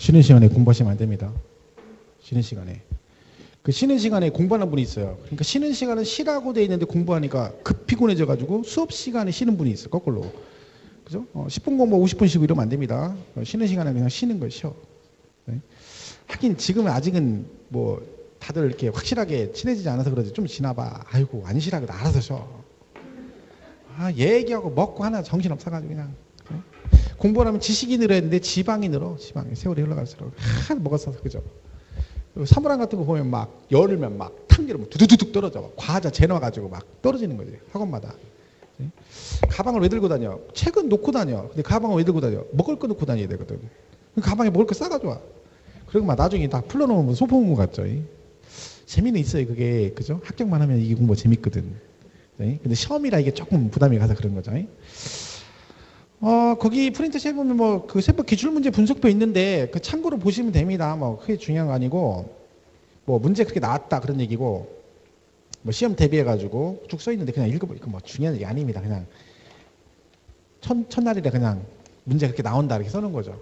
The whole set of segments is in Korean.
쉬는 시간에 공부하시면 안 됩니다. 쉬는 시간에. 그 쉬는 시간에 공부하는 분이 있어요. 그러니까 쉬는 시간은 쉬라고 돼 있는데 공부하니까 급 피곤해져가지고 수업 시간에 쉬는 분이 있어요. 거꾸로. 그죠? 10분 공부 50분 쉬고 이러면 안 됩니다. 쉬는 시간에 그냥 쉬는 걸 쉬어. 네? 하긴 지금은 아직은 뭐 다들 이렇게 확실하게 친해지지 않아서 그러지. 좀 지나봐. 아이고 안 쉬라 그래. 알아서 쉬어. 얘기하고 먹고 하나 정신없어가지고 그냥. 네? 공부를 하면 지식이 늘어야 되는데 지방이 늘어. 지방이 세월이 흘러갈수록 먹었어. 그죠? 사물함 같은 거 보면 막 열면 막 탕기로 두두둑 떨어져. 막 과자 재놔가지고 막 떨어지는 거지. 학원마다. 네? 가방을 왜 들고 다녀? 책은 놓고 다녀. 근데 가방을 왜 들고 다녀? 먹을 거 놓고 다녀야 되거든. 가방에 먹을 거 싸가지고 와. 그리고 막 나중에 다 풀러놓으면 소포문고 같죠. 재미는 있어요. 그게. 그죠? 합격만 하면 이게 공부 재밌거든. 네? 근데 시험이라 이게 조금 부담이 가서 그런 거죠. 거기 프린트시에 보면 뭐 그 세법 기출문제 분석표 있는데 그 참고로 보시면 됩니다. 뭐 크게 중요한 거 아니고 뭐 문제 그렇게 나왔다 그런 얘기고 뭐 시험 대비해가지고 쭉 써 있는데 그냥 읽어보니까 뭐 중요한 얘기 아닙니다. 그냥 첫날이라 그냥 문제 그렇게 나온다 이렇게 써놓은 거죠.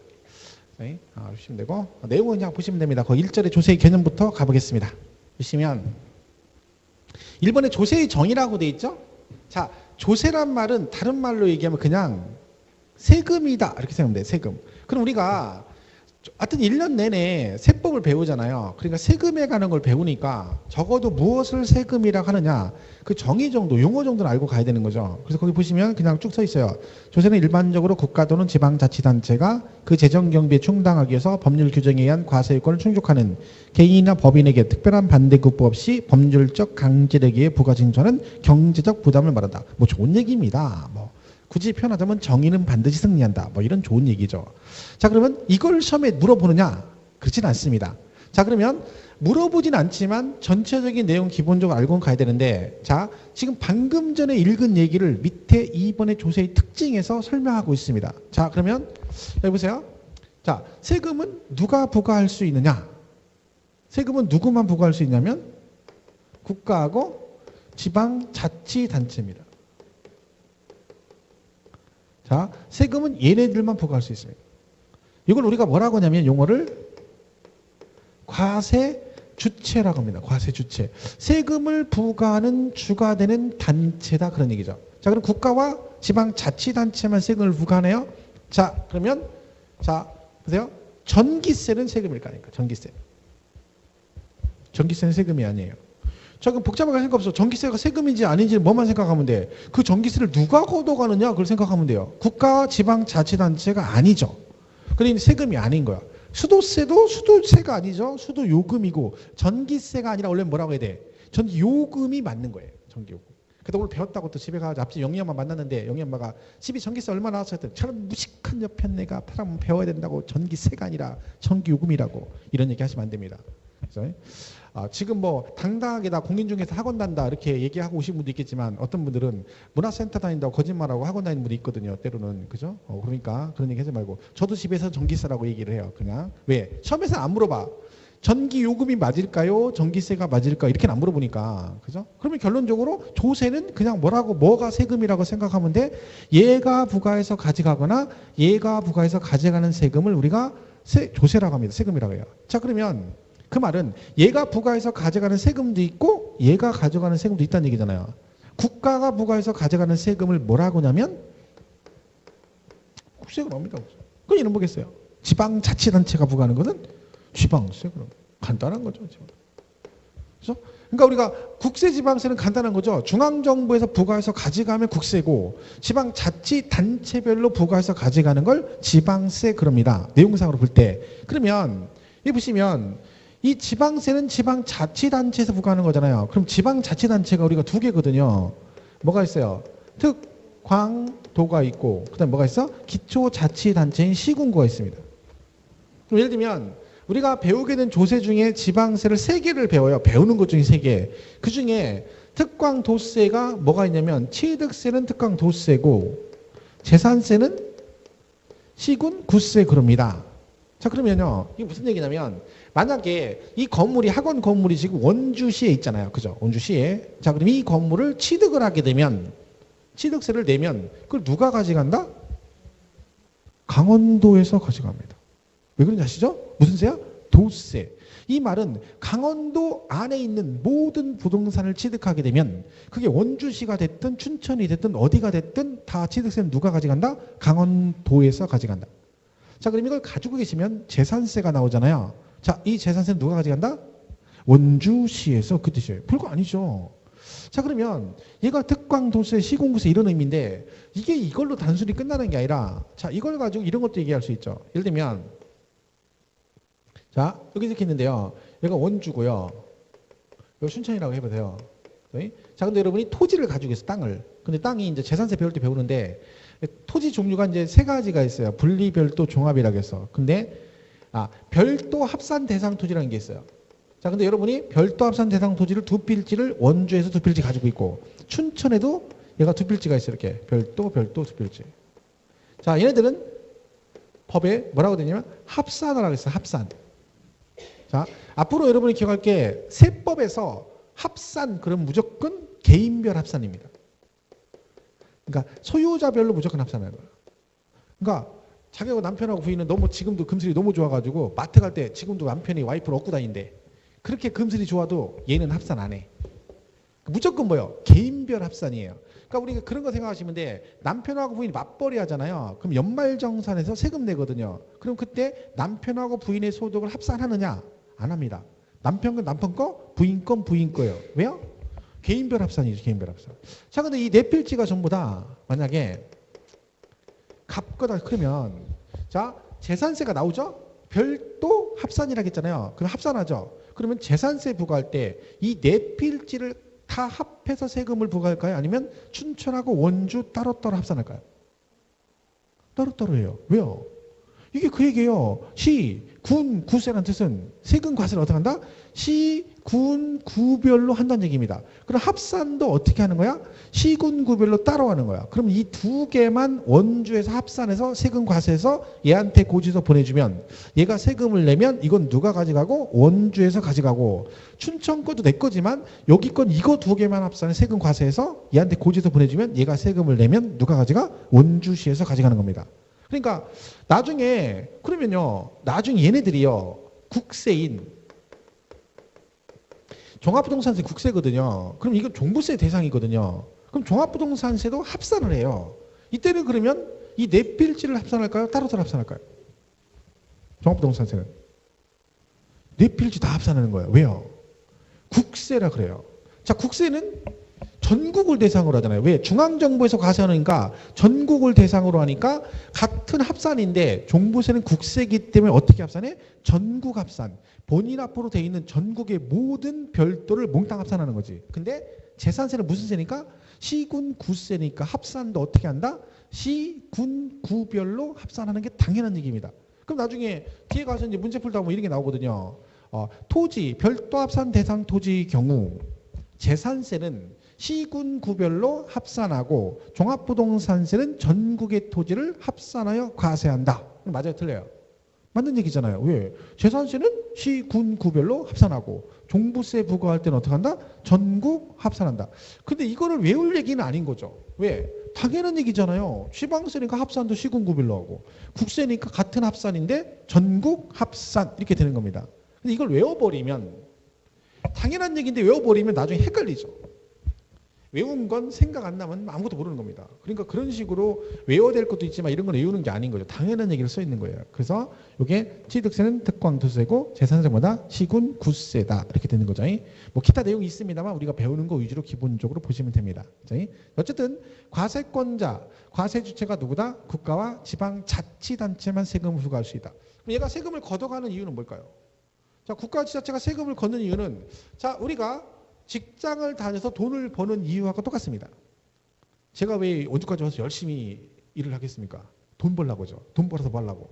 네? 보시면 되고 내용은 그냥 보시면 됩니다. 거기 1절의 조세의 개념부터 가보겠습니다. 보시면 1번에 조세의 정의라고 돼 있죠. 자, 조세란 말은 다른 말로 얘기하면 그냥 세금이다 이렇게 생각하면 돼요. 세금. 그럼 우리가 하여튼 1년 내내 세법을 배우잖아요. 그러니까 세금에 관한 걸 배우니까 적어도 무엇을 세금이라고 하느냐 그 정의 정도 용어 정도는 알고 가야 되는 거죠. 그래서 거기 보시면 그냥 쭉 써 있어요. 조세는 일반적으로 국가 또는 지방자치단체가 그 재정경비에 충당하기 위해서 법률 규정에 의한 과세유권을 충족하는 개인이나 법인에게 특별한 반대급부 없이 법률적 강제력에 의해 부과 징수하는 경제적 부담을 말한다. 뭐 좋은 얘기입니다. 뭐 굳이 표현하자면 정의는 반드시 승리한다. 뭐 이런 좋은 얘기죠. 자, 그러면 이걸 시험에 물어보느냐? 그렇진 않습니다. 자, 그러면 물어보진 않지만 전체적인 내용 기본적으로 알고는 가야 되는데 자, 지금 방금 전에 읽은 얘기를 밑에 2번의 조세의 특징에서 설명하고 있습니다. 자, 그러면 여기 보세요. 자, 세금은 누가 부과할 수 있느냐? 세금은 누구만 부과할 수 있냐면 국가하고 지방자치단체입니다. 자, 세금은 얘네들만 부과할 수 있습니다. 이걸 우리가 뭐라고 하냐면 용어를 과세주체라고 합니다. 과세주체. 세금을 부과하는 주가 되는 단체다 그런 얘기죠. 자, 그럼 국가와 지방자치단체만 세금을 부과하네요. 자, 그러면 자, 보세요. 전기세는 세금일까 아닙니까? 전기세. 전기세는 세금이 아니에요. 자, 그럼 복잡하게 생각 없어. 전기세가 세금인지 아닌지 뭐만 생각하면 돼. 그 전기세를 누가 걷어가느냐 그걸 생각하면 돼요. 국가, 지방, 자치단체가 아니죠. 그러니 세금이 아닌 거야. 수도세도 수도세가 아니죠. 수도요금이고 전기세가 아니라 원래 뭐라고 해야 돼? 전기요금이 맞는 거예요. 전기요금. 그래도 오늘 배웠다고 또 집에 가서 앞집 영희 엄마 만났는데 영희 엄마가 집이 전기세 얼마 나왔어 했더니 저런 무식한 옆에 내가 사람 배워야 된다고 전기세가 아니라 전기요금이라고 이런 얘기 하시면 안 됩니다. 그래서 지금 뭐 당당하게 나 공인중개사 학원 단다 이렇게 얘기하고 오신 분도 있겠지만 어떤 분들은 문화센터 다닌다고 거짓말하고 학원 다니는 분도 있거든요. 때로는. 그죠? 그러니까 그런 얘기 하지 말고 저도 집에서 전기세라고 얘기를 해요. 그냥. 왜? 시험에서 안 물어봐. 전기요금이 맞을까요? 전기세가 맞을까? 이렇게는 안 물어보니까. 그죠? 그러면 결론적으로 조세는 그냥 뭐가 세금이라고 생각하면 돼. 얘가 부과해서 가져가거나 얘가 부과해서 가져가는 세금을 우리가 조세라고 합니다. 세금이라고 해요. 자, 그러면 그 말은 얘가 부과해서 가져가는 세금도 있고 얘가 가져가는 세금도 있다는 얘기잖아요. 국가가 부과해서 가져가는 세금을 뭐라고 하냐면 국세금 합니다. 그건 이런 거겠어요. 지방자치단체가 부과하는 것은 지방세금. 간단한 거죠. 그래서 그러니까 우리가 국세지방세는 간단한 거죠. 중앙정부에서 부과해서 가져가면 국세고 지방자치단체별로 부과해서 가져가는 걸 지방세 그럽니다. 내용상으로 볼 때. 그러면 여기 보시면 이 지방세는 지방자치단체에서 부과하는 거잖아요. 그럼 지방자치단체가 우리가 두 개거든요. 뭐가 있어요? 특광도가 있고 그 다음에 뭐가 있어? 기초자치단체인 시군구가 있습니다. 그럼 예를 들면 우리가 배우게 된 조세 중에 지방세를 3개를 배워요. 배우는 것 중에 3개. 그 중에 특광도세가 뭐가 있냐면 취득세는 특광도세고 재산세는 시군구세 그럽니다. 자, 그러면요. 이게 무슨 얘기냐면 만약에 이 건물이 학원 건물이 지금 원주시에 있잖아요. 그죠? 원주시에. 자, 그럼 이 건물을 취득을 하게 되면 취득세를 내면 그걸 누가 가져간다? 강원도에서 가져갑니다. 왜 그런지 아시죠? 무슨 세야? 도세. 이 말은 강원도 안에 있는 모든 부동산을 취득하게 되면 그게 원주시가 됐든 춘천이 됐든 어디가 됐든 다 취득세는 누가 가져간다? 강원도에서 가져간다. 자, 그럼 이걸 가지고 계시면 재산세가 나오잖아요. 자, 이 재산세는 누가 가져간다? 원주시에서. 그 뜻이에요. 별거 아니죠. 자, 그러면 얘가 특광도세, 시군구세 이런 의미인데 이게 이걸로 단순히 끝나는 게 아니라 자, 이걸 가지고 이런 것도 얘기할 수 있죠. 예를 들면 자, 여기 이렇게 있는데요. 여기가 원주고요. 여기 순천이라고 해보세요. 자, 근데 여러분이 토지를 가지고 있어요. 땅을. 근데 땅이 이제 재산세 배울 때 배우는데 토지 종류가 이제 세 가지가 있어요. 분리, 별도, 종합이라고 해서. 근데 별도 합산 대상 토지라는 게 있어요. 자, 근데 여러분이 별도 합산 대상 토지를 두 필지를 원주에서 두 필지 가지고 있고 춘천에도 얘가 두 필지가 있어요. 이렇게 별도 두 필지. 자, 얘네들은 법에 뭐라고 되냐면 합산하라고 했어요. 합산. 자, 앞으로 여러분이 기억할 게 세법에서 합산 그럼 무조건 개인별 합산입니다. 그러니까 소유자별로 무조건 합산하는 거예요. 그러니까 자기하고 남편하고 부인은 너무 지금도 금슬이 너무 좋아가지고 마트 갈 때 지금도 남편이 와이프를 업고 다니는데 그렇게 금슬이 좋아도 얘는 합산 안 해. 무조건 뭐요? 개인별 합산이에요. 그러니까 우리가 그런 거 생각하시면 돼. 남편하고 부인이 맞벌이 하잖아요. 그럼 연말정산에서 세금 내거든요. 그럼 그때 남편하고 부인의 소득을 합산하느냐? 안 합니다. 남편 건 남편 거, 부인 건 부인 거예요. 왜요? 개인별 합산이죠. 개인별 합산. 자, 근데 이 네 필지가 전부 다 만약에 값보다 크면 자, 재산세가 나오죠? 별도 합산이라고 했잖아요. 그럼 합산하죠. 그러면 재산세 부과할 때 이 네 필지를 다 합해서 세금을 부과할까요? 아니면 춘천하고 원주 따로따로 합산할까요? 따로따로 해요. 왜요? 이게 그 얘기예요. 시, 군, 구세라는 뜻은 세금 과세를 어떻게 한다? 시, 군, 구별로 한다는 얘기입니다. 그럼 합산도 어떻게 하는 거야? 시, 군, 구별로 따로 하는 거야. 그럼 이 두 개만 원주에서 합산해서 세금 과세해서 얘한테 고지서 보내주면 얘가 세금을 내면 이건 누가 가져가고? 원주에서 가져가고 춘천 것도 내 거지만 여기 건 이거 두 개만 합산해 세금 과세해서 얘한테 고지서 보내주면 얘가 세금을 내면 누가 가져가? 원주시에서 가져가는 겁니다. 그러니까 나중에 그러면요. 나중에 얘네들이요. 국세인 종합부동산세 국세거든요. 그럼 이건 종부세 대상이거든요. 그럼 종합부동산세도 합산을 해요. 이때는 그러면 이 네 필지를 합산할까요? 따로따로 합산할까요? 종합부동산세는 네 필지 다 합산하는 거예요. 왜요? 국세라 그래요. 자, 국세는 전국을 대상으로 하잖아요. 왜? 중앙정부에서 과세하니까 전국을 대상으로 하니까 같은 합산인데 종부세는 국세이기 때문에 어떻게 합산해? 전국 합산. 본인 앞으로 돼 있는 전국의 모든 별도를 몽땅 합산하는 거지. 근데 재산세는 무슨 세니까? 시군 구세니까 합산도 어떻게 한다? 시, 군, 구별로 합산하는 게 당연한 얘기입니다. 그럼 나중에 뒤에 가서 이제 문제 풀다 보면 이런 게 나오거든요. 토지, 별도 합산 대상 토지의 경우 재산세는 시군 구별로 합산하고 종합부동산세는 전국의 토지를 합산하여 과세한다. 맞아요? 틀려요? 맞는 얘기잖아요. 왜? 재산세는 시, 군 구별로 합산하고 종부세 부과할 때는 어떻게 한다? 전국 합산한다. 근데 이거를 외울 얘기는 아닌 거죠. 왜? 당연한 얘기잖아요. 지방세니까 합산도 시군 구별로 하고 국세니까 같은 합산인데 전국 합산 이렇게 되는 겁니다. 근데 이걸 외워버리면 당연한 얘기인데 외워버리면 나중에 헷갈리죠. 외운 건 생각 안 나면 아무것도 모르는 겁니다. 그러니까 그런 식으로 외워야 될 것도 있지만 이런 건 외우는 게 아닌 거죠. 당연한 얘기를 써 있는 거예요. 그래서 이게 취득세는 특광도세고 재산세보다 시군 구세다 이렇게 되는 거죠. 뭐 기타 내용이 있습니다만 우리가 배우는 거 위주로 기본적으로 보시면 됩니다. 어쨌든 과세권자, 과세 주체가 누구다? 국가와 지방자치단체만 세금을 부과할 수 있다. 그럼 얘가 세금을 걷어가는 이유는 뭘까요? 자, 국가지자체가 세금을 걷는 이유는 자, 우리가 직장을 다녀서 돈을 버는 이유하고 똑같습니다. 제가 왜 원주까지 와서 열심히 일을 하겠습니까? 돈 벌라고죠. 돈 벌어서 뭐 하려고?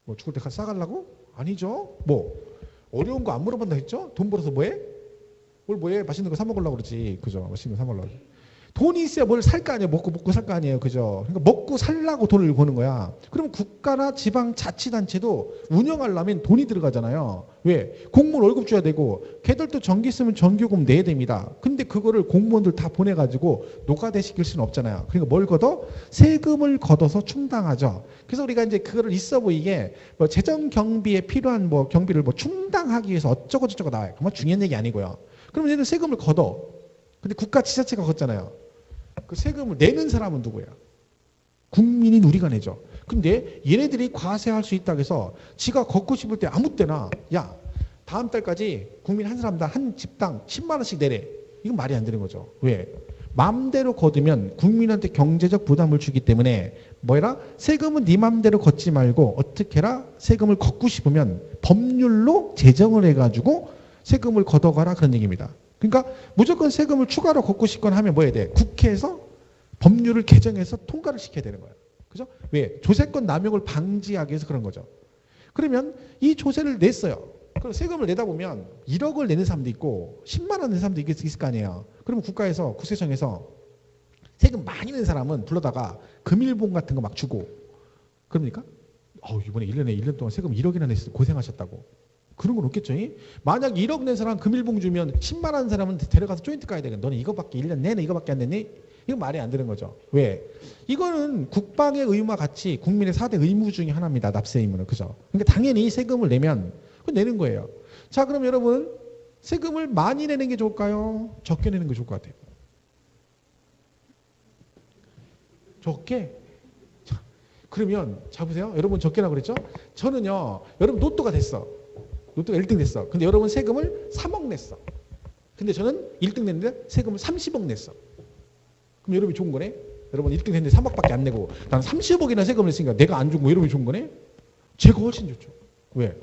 뭐 죽을 때까지 싸가려고? 아니죠. 뭐 어려운 거 안 물어본다 했죠? 돈 벌어서 뭐해? 뭘 뭐해? 맛있는 거 사 먹으려고 그러지. 그죠? 맛있는 거 사 먹으려고. 돈이 있어야 뭘 살 거 아니에요. 먹고 살 거 아니에요. 그죠? 그러니까 먹고 살라고 돈을 버는 거야. 그럼 국가나 지방자치단체도 운영하려면 돈이 들어가잖아요. 왜? 공무원 월급 줘야 되고 걔들도 전기 쓰면 전기요금 내야 됩니다. 근데 그거를 공무원들 다 보내가지고 노가대시킬 수는 없잖아요. 그러니까 뭘 걷어? 세금을 걷어서 충당하죠. 그래서 우리가 이제 그거를 있어 보이게 뭐 재정 경비에 필요한 뭐 경비를 뭐 충당하기 위해서 어쩌고 저쩌고 나와요. 그건 중요한 얘기 아니고요. 그러면 얘는 세금을 걷어. 근데 국가 지자체가 걷잖아요. 그 세금을 내는 사람은 누구야? 국민인 우리가 내죠. 근데 얘네들이 과세할 수 있다고 해서 지가 걷고 싶을 때 아무 때나 야 다음 달까지 국민 한 사람당 한 집당 10만 원씩 내래. 이건 말이 안 되는 거죠. 왜? 마음대로 걷으면 국민한테 경제적 부담을 주기 때문에 뭐해라? 세금은 네 마음대로 걷지 말고 어떻게 해라? 세금을 걷고 싶으면 법률로 제정을 해가지고 세금을 걷어가라 그런 얘기입니다. 그러니까 무조건 세금을 추가로 걷고 싶거나 하면 뭐 해야 돼? 국회에서 법률을 개정해서 통과를 시켜야 되는 거예요. 그죠? 왜? 조세권 남용을 방지하기 위해서 그런 거죠. 그러면 이 조세를 냈어요. 그럼 세금을 내다 보면 1억을 내는 사람도 있고 10만 원 내는 사람도 있을 거 아니에요. 그러면 국가에서 국세청에서 세금 많이 낸 사람은 불러다가 금일봉 같은 거 막 주고 그럽니까? 이번에 1년 동안 세금 1억이나 냈어 고생하셨다고. 그런 건 없겠죠. 만약 1억 낸 사람 금일봉 주면 10만 원 사람은 데려가서 조인트 가야 되겠네. 너는 이거밖에 1년 내내 이거밖에 안 냈니? 이건 말이 안 되는 거죠. 왜? 이거는 국방의 의무와 같이 국민의 4대 의무 중에 하나입니다. 납세 의무는. 그죠? 그러니까 당연히 세금을 내면 그건 내는 거예요. 자, 그럼 여러분 세금을 많이 내는 게 좋을까요? 적게 내는 게 좋을 것 같아요. 적게? 자, 그러면 자 보세요. 여러분 적게라고 그랬죠? 저는요. 여러분 로또가 됐어. 로또가 1등 됐어. 근데 여러분 세금을 3억 냈어. 근데 저는 1등 냈는데 세금을 30억 냈어. 그럼 여러분이 좋은 거네? 여러분 1등 됐는데 3억밖에 안 내고 난 30억이나 세금을 냈으니까 내가 안 준 거 여러분이 좋은 거네? 제가 훨씬 좋죠. 왜?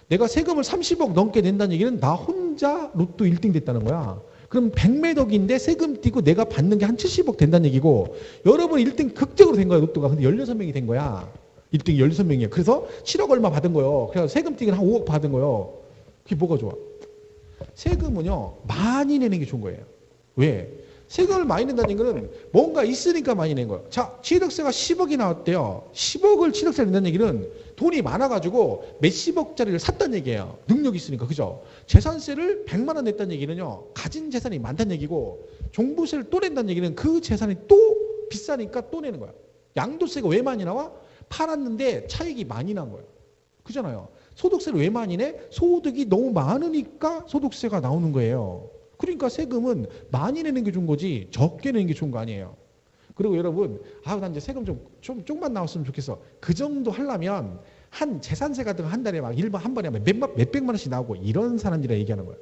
내가 세금을 30억 넘게 낸다는 얘기는 나 혼자 로또 1등 됐다는 거야. 그럼 100몇 억인데 세금 떼고 내가 받는 게 한 70억 된다는 얘기고 여러분 1등 극적으로 된 거야 로또가. 근데 16명이 된 거야. 1등이 16명이야. 그래서 7억 얼마 받은 거예요. 그래서 세금 떼기는 한 5억 받은 거예요. 그게 뭐가 좋아? 세금은요 많이 내는 게 좋은 거예요. 왜? 세금을 많이 낸다는 얘기는 뭔가 있으니까 많이 낸 거예요. 자, 취득세가 10억이 나왔대요. 10억을 취득세를 낸다는 얘기는 돈이 많아가지고 몇십억짜리를 샀다는 얘기예요. 능력이 있으니까. 그죠? 재산세를 100만 원 냈다는 얘기는요. 가진 재산이 많다는 얘기고 종부세를 또 낸다는 얘기는 그 재산이 또 비싸니까 또 내는 거야. 양도세가 왜 많이 나와? 팔았는데 차익이 많이 난 거예요. 그잖아요. 소득세를 왜 많이 내? 소득이 너무 많으니까 소득세가 나오는 거예요. 그러니까 세금은 많이 내는 게 좋은 거지 적게 내는 게 좋은 거 아니에요. 그리고 여러분 난 이제 세금 좀만 나왔으면 좋겠어. 그 정도 하려면 한 재산세 같은 거 한 달에 막 일반 한 번에 몇백만 원씩 나오고 이런 사람들이라 얘기하는 거예요.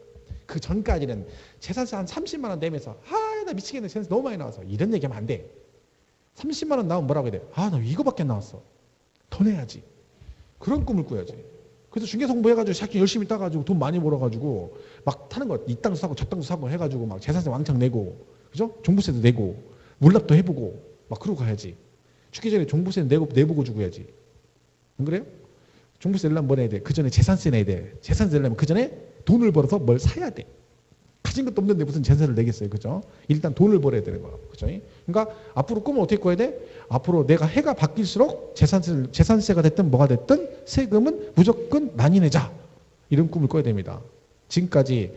그 전까지는 재산세 한 30만 원 내면서 나 미치겠네. 재산세 너무 많이 나와서 이런 얘기하면 안 돼. 30만 원 나오면 뭐라고 해야 돼? 나 이거밖에 안 나왔어. 더 내야지. 그런 꿈을 꿔야지. 그래서 중개사 공부해가지고 샤킹 열심히 따가지고 돈 많이 벌어가지고 막 타는 거 이 땅도 사고 저 땅도 사고 해가지고 막 재산세 왕창 내고 그죠? 종부세도 내고 물납도 해보고 막 그러고 가야지. 죽기 전에 종부세 내보고 죽어야지. 안 그래요? 종부세 내려면 뭐 내야 돼? 그 전에 재산세 내야 돼. 재산세 내려면 그 전에 돈을 벌어서 뭘 사야 돼. 가진 것도 없는데 무슨 재산세를 내겠어요. 그죠? 일단 돈을 벌어야 되는 거야. 그죠? 그러니까 앞으로 꿈을 어떻게 꿔야 돼? 앞으로 내가 해가 바뀔수록 재산세가 됐든 뭐가 됐든 세금은 무조건 많이 내자. 이런 꿈을 꿔야 됩니다. 지금까지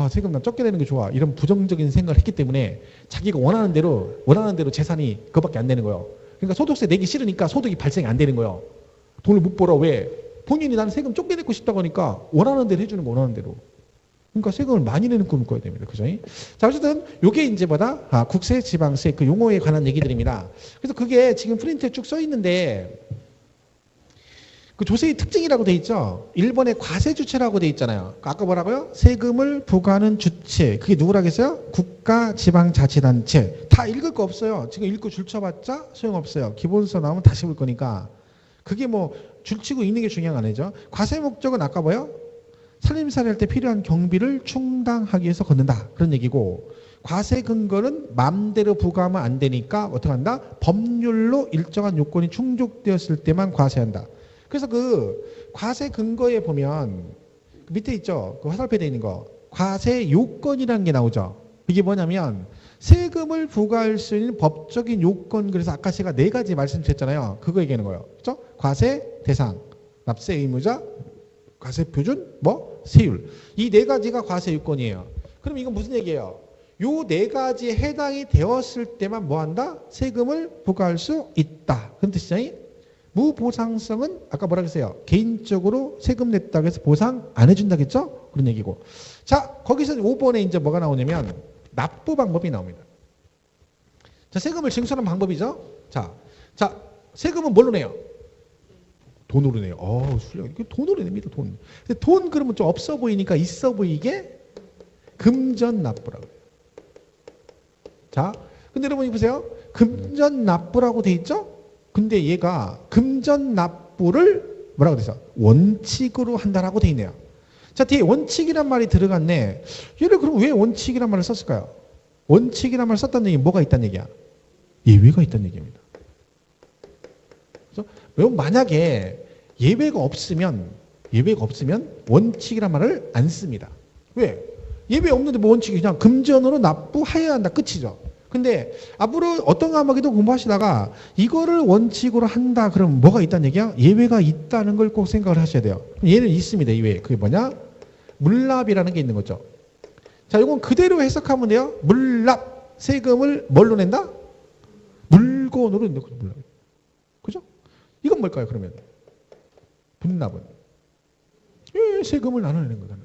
세금 난 적게 내는 게 좋아. 이런 부정적인 생각을 했기 때문에 자기가 원하는 대로 재산이 그거밖에 안 되는 거예요. 그러니까 소득세 내기 싫으니까 소득이 발생이 안 되는 거예요. 돈을 못 벌어. 왜? 본인이 나는 세금 적게 내고 싶다고 하니까 원하는 대로 해주는 거 원하는 대로. 그러니까 세금을 많이 내는 꿈을 꿔야 됩니다. 그죠? 자, 어쨌든 요게 이제 뭐다? 국세, 지방세 그 용어에 관한 얘기들입니다. 그래서 그게 지금 프린트에 쭉 써 있는데 그 조세의 특징이라고 돼 있죠. 일본의 과세 주체라고 돼 있잖아요. 아까 뭐라고요? 세금을 부과하는 주체. 그게 누구라겠어요? 국가, 지방자치단체. 다 읽을 거 없어요. 지금 읽고 줄쳐봤자 소용없어요. 기본서 나오면 다시 볼 거니까. 그게 뭐 줄치고 읽는 게 중요한 거 아니죠. 과세 목적은 아까 뭐요? 살림살이 할 때 필요한 경비를 충당하기 위해서 걷는다. 그런 얘기고 과세 근거는 마음대로 부과하면 안 되니까 어떻게 한다? 법률로 일정한 요건이 충족되었을 때만 과세한다. 그래서 그 과세 근거에 보면 그 밑에 있죠. 그 화살표에 있는 거. 과세 요건이라는 게 나오죠. 이게 뭐냐면 세금을 부과할 수 있는 법적인 요건. 그래서 아까 제가 4가지 말씀드렸잖아요. 그거 얘기하는 거예요. 그렇죠? 과세 대상, 납세 의무자, 과세 표준, 세율. 이 4가지가 과세 요건이에요. 그럼 이건 무슨 얘기예요? 요 네 가지에 해당이 되었을 때만 뭐 한다? 세금을 부과할 수 있다. 그런 뜻이죠. 무보상성은 아까 뭐라 그랬어요? 개인적으로 세금 냈다고 해서 보상 안 해준다겠죠? 그런 얘기고. 자, 거기서 5번에 이제 뭐가 나오냐면 납부 방법이 나옵니다. 자, 세금을 징수하는 방법이죠. 자, 세금은 뭘로 내요? 돈으로 내요. 술려. 돈으로 냅니다. 돈. 근데 돈 그러면 좀 없어 보이니까 있어 보이게 금전 납부라고 해요. 자, 근데 여러분 보세요. 금전 납부라고 돼 있죠? 근데 얘가 금전 납부를 뭐라고 돼 있어? 원칙으로 한다라고 돼 있네요. 자, 뒤에 원칙이란 말이 들어갔네. 얘를 그럼 왜 원칙이란 말을 썼을까요? 원칙이란 말을 썼다는 얘기는 뭐가 있다는 얘기야? 예외가 있다는 얘기입니다. 그래서 만약에 예외가 없으면 원칙이란 말을 안 씁니다. 왜? 예외 없는데 뭐 원칙이 그냥 금전으로 납부해야 한다. 끝이죠. 근데 앞으로 어떤 과목에도 공부하시다가 이거를 원칙으로 한다. 그러면 뭐가 있다는 얘기야? 예외가 있다는 걸 꼭 생각을 하셔야 돼요. 얘는 있습니다. 예외. 그게 뭐냐? 물납이라는 게 있는 거죠. 자, 이건 그대로 해석하면 돼요. 물납. 세금을 뭘로 낸다? 물건으로 낸다. 물납. 그죠? 이건 뭘까요, 그러면? 분납은. 왜 세금을 나눠내는 거다.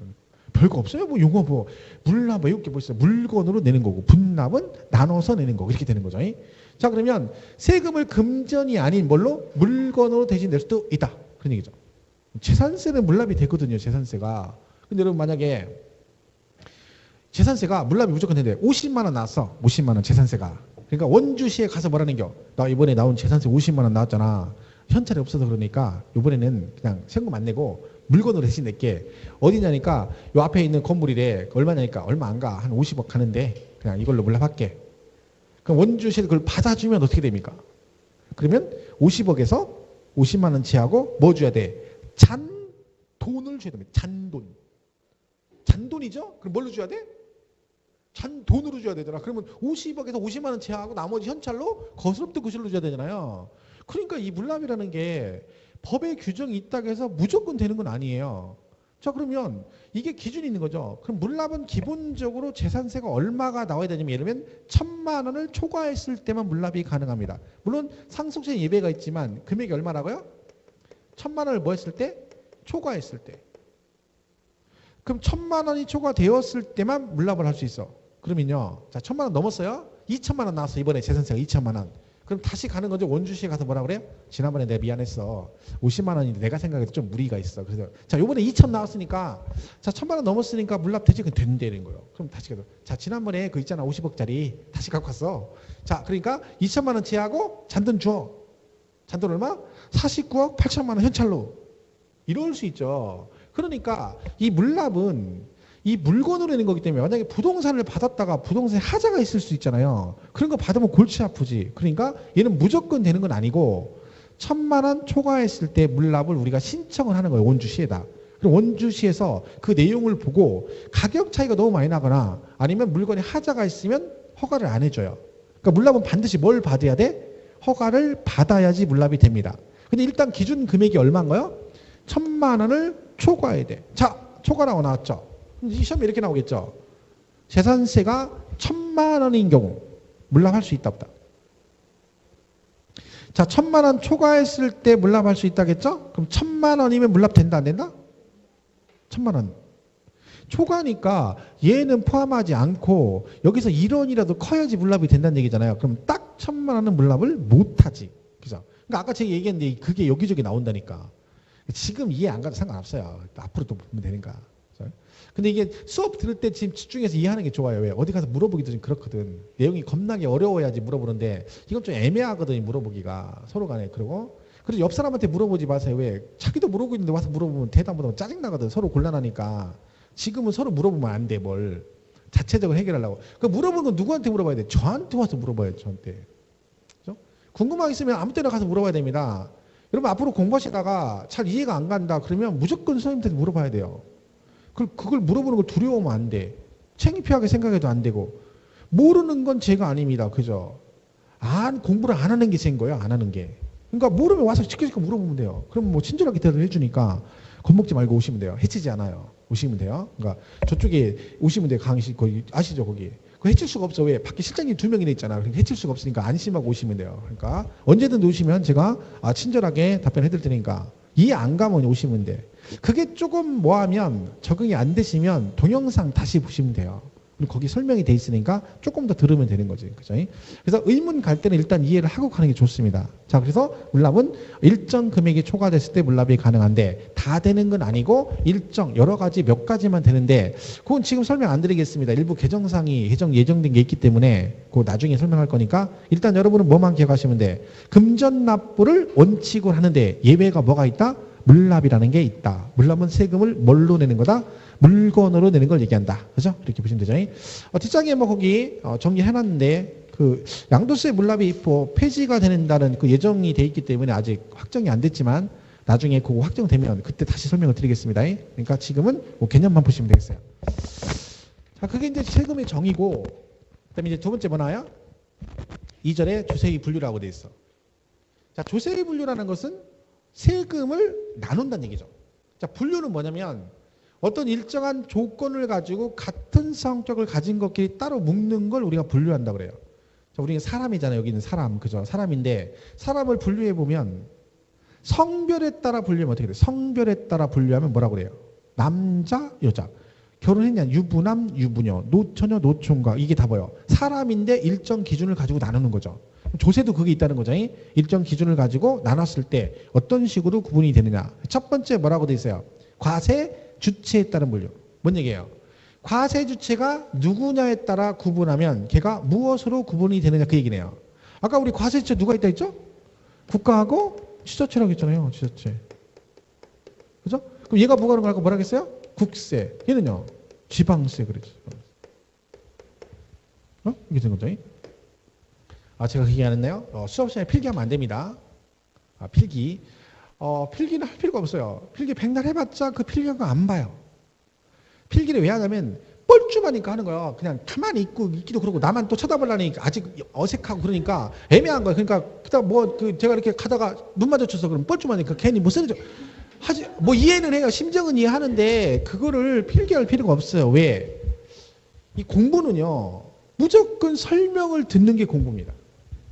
별거 없어요. 뭐 용어 뭐 물납 이렇게 뭐 있어요. 물건으로 내는 거고 분납은 나눠서 내는 거고 이렇게 되는 거죠. 자, 그러면 세금을 금전이 아닌 뭘로 물건으로 대신 낼 수도 있다. 그런 얘기죠. 재산세는 물납이 되거든요. 재산세가. 근데 여러분 만약에 재산세가 물납이 무조건 되는데 50만 원 나왔어. 50만 원 재산세가. 그러니까 원주시에 가서 뭐라는 겨? 나 이번에 나온 재산세 50만 원 나왔잖아. 현찰이 없어서 그러니까 이번에는 그냥 세금 안 내고 물건으로 대신 낼게. 어디냐니까 요 앞에 있는 건물이래. 얼마냐니까 얼마 안 가. 한 50억 가는데 그냥 이걸로 물납할게. 그럼 원주시에서 그걸 받아주면 어떻게 됩니까? 그러면 50억에서 50만 원 제하고 뭐 줘야 돼? 잔돈을 줘야 됩니다. 잔돈. 잔돈이죠? 그럼 뭘로 줘야 돼? 잔돈으로 줘야 되잖아. 그러면 50억에서 50만 원 제하고 나머지 현찰로 거스름돈 구실로 줘야 되잖아요. 그러니까 이 물납이라는 게 법의 규정이 있다고 해서 무조건 되는 건 아니에요. 자, 그러면 이게 기준이 있는 거죠. 그럼 물납은 기본적으로 재산세가 얼마가 나와야 되냐면 예를 들면 1,000만 원을 초과했을 때만 물납이 가능합니다. 물론 상속세 예외가 있지만 금액이 얼마라고요? 1,000만 원을 뭐 했을 때? 초과했을 때. 그럼 1,000만 원이 초과되었을 때만 물납을 할 수 있어. 그러면요. 자, 1,000만 원 넘었어요? 2,000만 원 나왔어. 이번에 재산세가 2,000만 원. 그럼 다시 가는 거죠. 원주시에 가서 뭐라 그래요? 지난번에 내가 미안했어. 50만 원인데 내가 생각해도 좀 무리가 있어. 그래서 자, 요번에 2,000 나왔으니까 자, 1,000만 원 넘었으니까 물납 되지? 그럼 된다는 거예요. 그럼 다시 가서 자, 지난번에 그 있잖아. 50억짜리 다시 갖고 왔어. 자, 그러니까 2,000만 원 제하고 잔돈 줘. 잔돈 얼마? 49억 8천만 원 현찰로. 이럴 수 있죠. 그러니까 이 물납은 이 물건으로 내는 거기 때문에 만약에 부동산을 받았다가 부동산에 하자가 있을 수 있잖아요. 그런 거 받으면 골치 아프지. 그러니까 얘는 무조건 되는 건 아니고 1,000만 원 초과했을 때 물납을 우리가 신청을 하는 거예요. 원주시에다. 그럼 원주시에서 그 내용을 보고 가격 차이가 너무 많이 나거나 아니면 물건에 하자가 있으면 허가를 안 해줘요. 그러니까 물납은 반드시 뭘 받아야 돼? 허가를 받아야지 물납이 됩니다. 근데 일단 기준 금액이 얼마인가요? 1,000만 원을 초과해야 돼. 자, 초과라고 나왔죠. 이 시험에 이렇게 나오겠죠. 재산세가 1,000만 원인 경우 물납할 수 있다 없다. 자, 1,000만 원 초과했을 때 물납할 수 있다겠죠? 그럼 1,000만 원이면 물납된다 안 된다? 1,000만 원. 초과니까 얘는 포함하지 않고 여기서 1원이라도 커야지 물납이 된다는 얘기잖아요. 그럼 딱 1,000만 원은 물납을 못하지. 그죠? 그러니까 아까 제가 얘기했는데 그게 여기저기 나온다니까. 지금 이해 안 가도 상관없어요. 앞으로 또 보면 되니까. 근데 이게 수업 들을 때 지금 집중해서 이해하는 게 좋아요. 왜? 어디 가서 물어보기도 좀 그렇거든. 내용이 겁나게 어려워야지 물어보는데 이건 좀 애매하거든. 물어보기가 서로 간에. 그리고 옆 사람한테 물어보지 마세요. 왜? 자기도 모르고 있는데 와서 물어보면 대답 못하면 짜증나거든. 서로 곤란하니까. 지금은 서로 물어보면 안 돼. 뭘. 자체적으로 해결하려고. 그 물어보는 건 누구한테 물어봐야 돼? 저한테 와서 물어봐요. 저한테. 그죠? 궁금한 게 있으면 아무 때나 가서 물어봐야 됩니다. 여러분 앞으로 공부하시다가 잘 이해가 안 간다. 그러면 무조건 선생님한테 물어봐야 돼요. 그걸 물어보는 걸 두려워하면 안 돼. 창피하게 생각해도 안 되고. 모르는 건 죄가 아닙니다. 그죠? 공부를 안 하는 게 죄인 거예요. 안 하는 게. 그러니까 모르면 와서 시켜시켜 물어보면 돼요. 그럼 뭐 친절하게 대답을 해주니까 겁먹지 말고 오시면 돼요. 해치지 않아요. 오시면 돼요. 그러니까 저쪽에 오시면 돼요. 강의실 거기 아시죠? 거기. 그 해칠 수가 없어. 왜? 밖에 실장님 2명이나 있잖아. 그러니까 해칠 수가 없으니까 안심하고 오시면 돼요. 그러니까 언제든 오시면 제가 친절하게 답변해 드릴 테니까 이해 안 가면 오시면 돼. 그게 조금 뭐하면 적응이 안 되시면 동영상 다시 보시면 돼요. 그리고 거기 설명이 돼 있으니까 조금 더 들으면 되는 거지. 그죠? 그래서 의문 갈 때는 일단 이해를 하고 가는 게 좋습니다. 자, 그래서 물납은 일정 금액이 초과됐을 때 물납이 가능한데 다 되는 건 아니고 일정 여러 가지 몇 가지만 되는데 그건 지금 설명 안 드리겠습니다. 일부 개정상이 예정된 게 있기 때문에 그거 나중에 설명할 거니까 일단 여러분은 뭐만 기억하시면 돼. 금전납부를 원칙으로 하는데 예외가 뭐가 있다? 물납이라는 게 있다. 물납은 세금을 뭘로 내는 거다? 물건으로 내는 걸 얘기한다. 그죠? 이렇게 보시면 되죠. 뒷장에 뭐 거기 정리해놨는데 그 양도세 물납이 폐지가 된다는 그 예정이 돼 있기 때문에 아직 확정이 안 됐지만 나중에 그거 확정되면 그때 다시 설명을 드리겠습니다. 그러니까 지금은 뭐 개념만 보시면 되겠어요. 자, 그게 이제 세금의 정의고, 그다음에 이제 두 번째 뭐 나와요? 2절에 조세의 분류라고 돼 있어. 자, 조세의 분류라는 것은 세금을 나눈다는 얘기죠. 자, 분류는 뭐냐면 어떤 일정한 조건을 가지고 같은 성격을 가진 것끼리 따로 묶는 걸 우리가 분류한다고 그래요. 자, 우리가 사람이잖아요. 여기는 사람, 그죠? 사람인데 사람을 분류해 보면 성별에 따라 분류하면 어떻게 돼요? 성별에 따라 분류하면 뭐라고 그래요? 남자, 여자. 결혼했냐? 유부남, 유부녀, 노처녀, 노총각. 이게 다 뭐예요? 사람인데 일정 기준을 가지고 나누는 거죠. 조세도 그게 있다는 거죠. 일정 기준을 가지고 나눴을 때 어떤 식으로 구분이 되느냐. 첫 번째 뭐라고 돼 있어요? 과세 주체에 따른 분류. 뭔 얘기예요? 과세 주체가 누구냐에 따라 구분하면 걔가 무엇으로 구분이 되느냐 그 얘기네요. 아까 우리 과세 주체 누가 있다 했죠? 국가하고 지자체라고 했잖아요. 지자체. 그죠? 그럼 얘가 뭐가 하겠어요? 국세. 얘는요? 지방세 그랬죠. 이게 된 거죠. 제가 그 얘기 안 했나요? 수업 시간에 필기하면 안 됩니다. 필기. 필기는 할 필요가 없어요. 필기 백날 해봤자 그 필기한 거 안 봐요. 필기를 왜 하냐면 뻘쭘하니까 하는 거예요. 그냥 가만히 있기도 그러고 나만 또 쳐다보려니까 아직 어색하고 그러니까 애매한 거예요. 그러니까 그다음 제가 이렇게 가다가 눈 마주쳐서 그럼 뻘쭘하니까 괜히 못 쓰는 뭐 이해는 해요. 심정은 이해하는데 그거를 필기할 필요가 없어요. 왜? 이 공부는요. 무조건 설명을 듣는 게 공부입니다.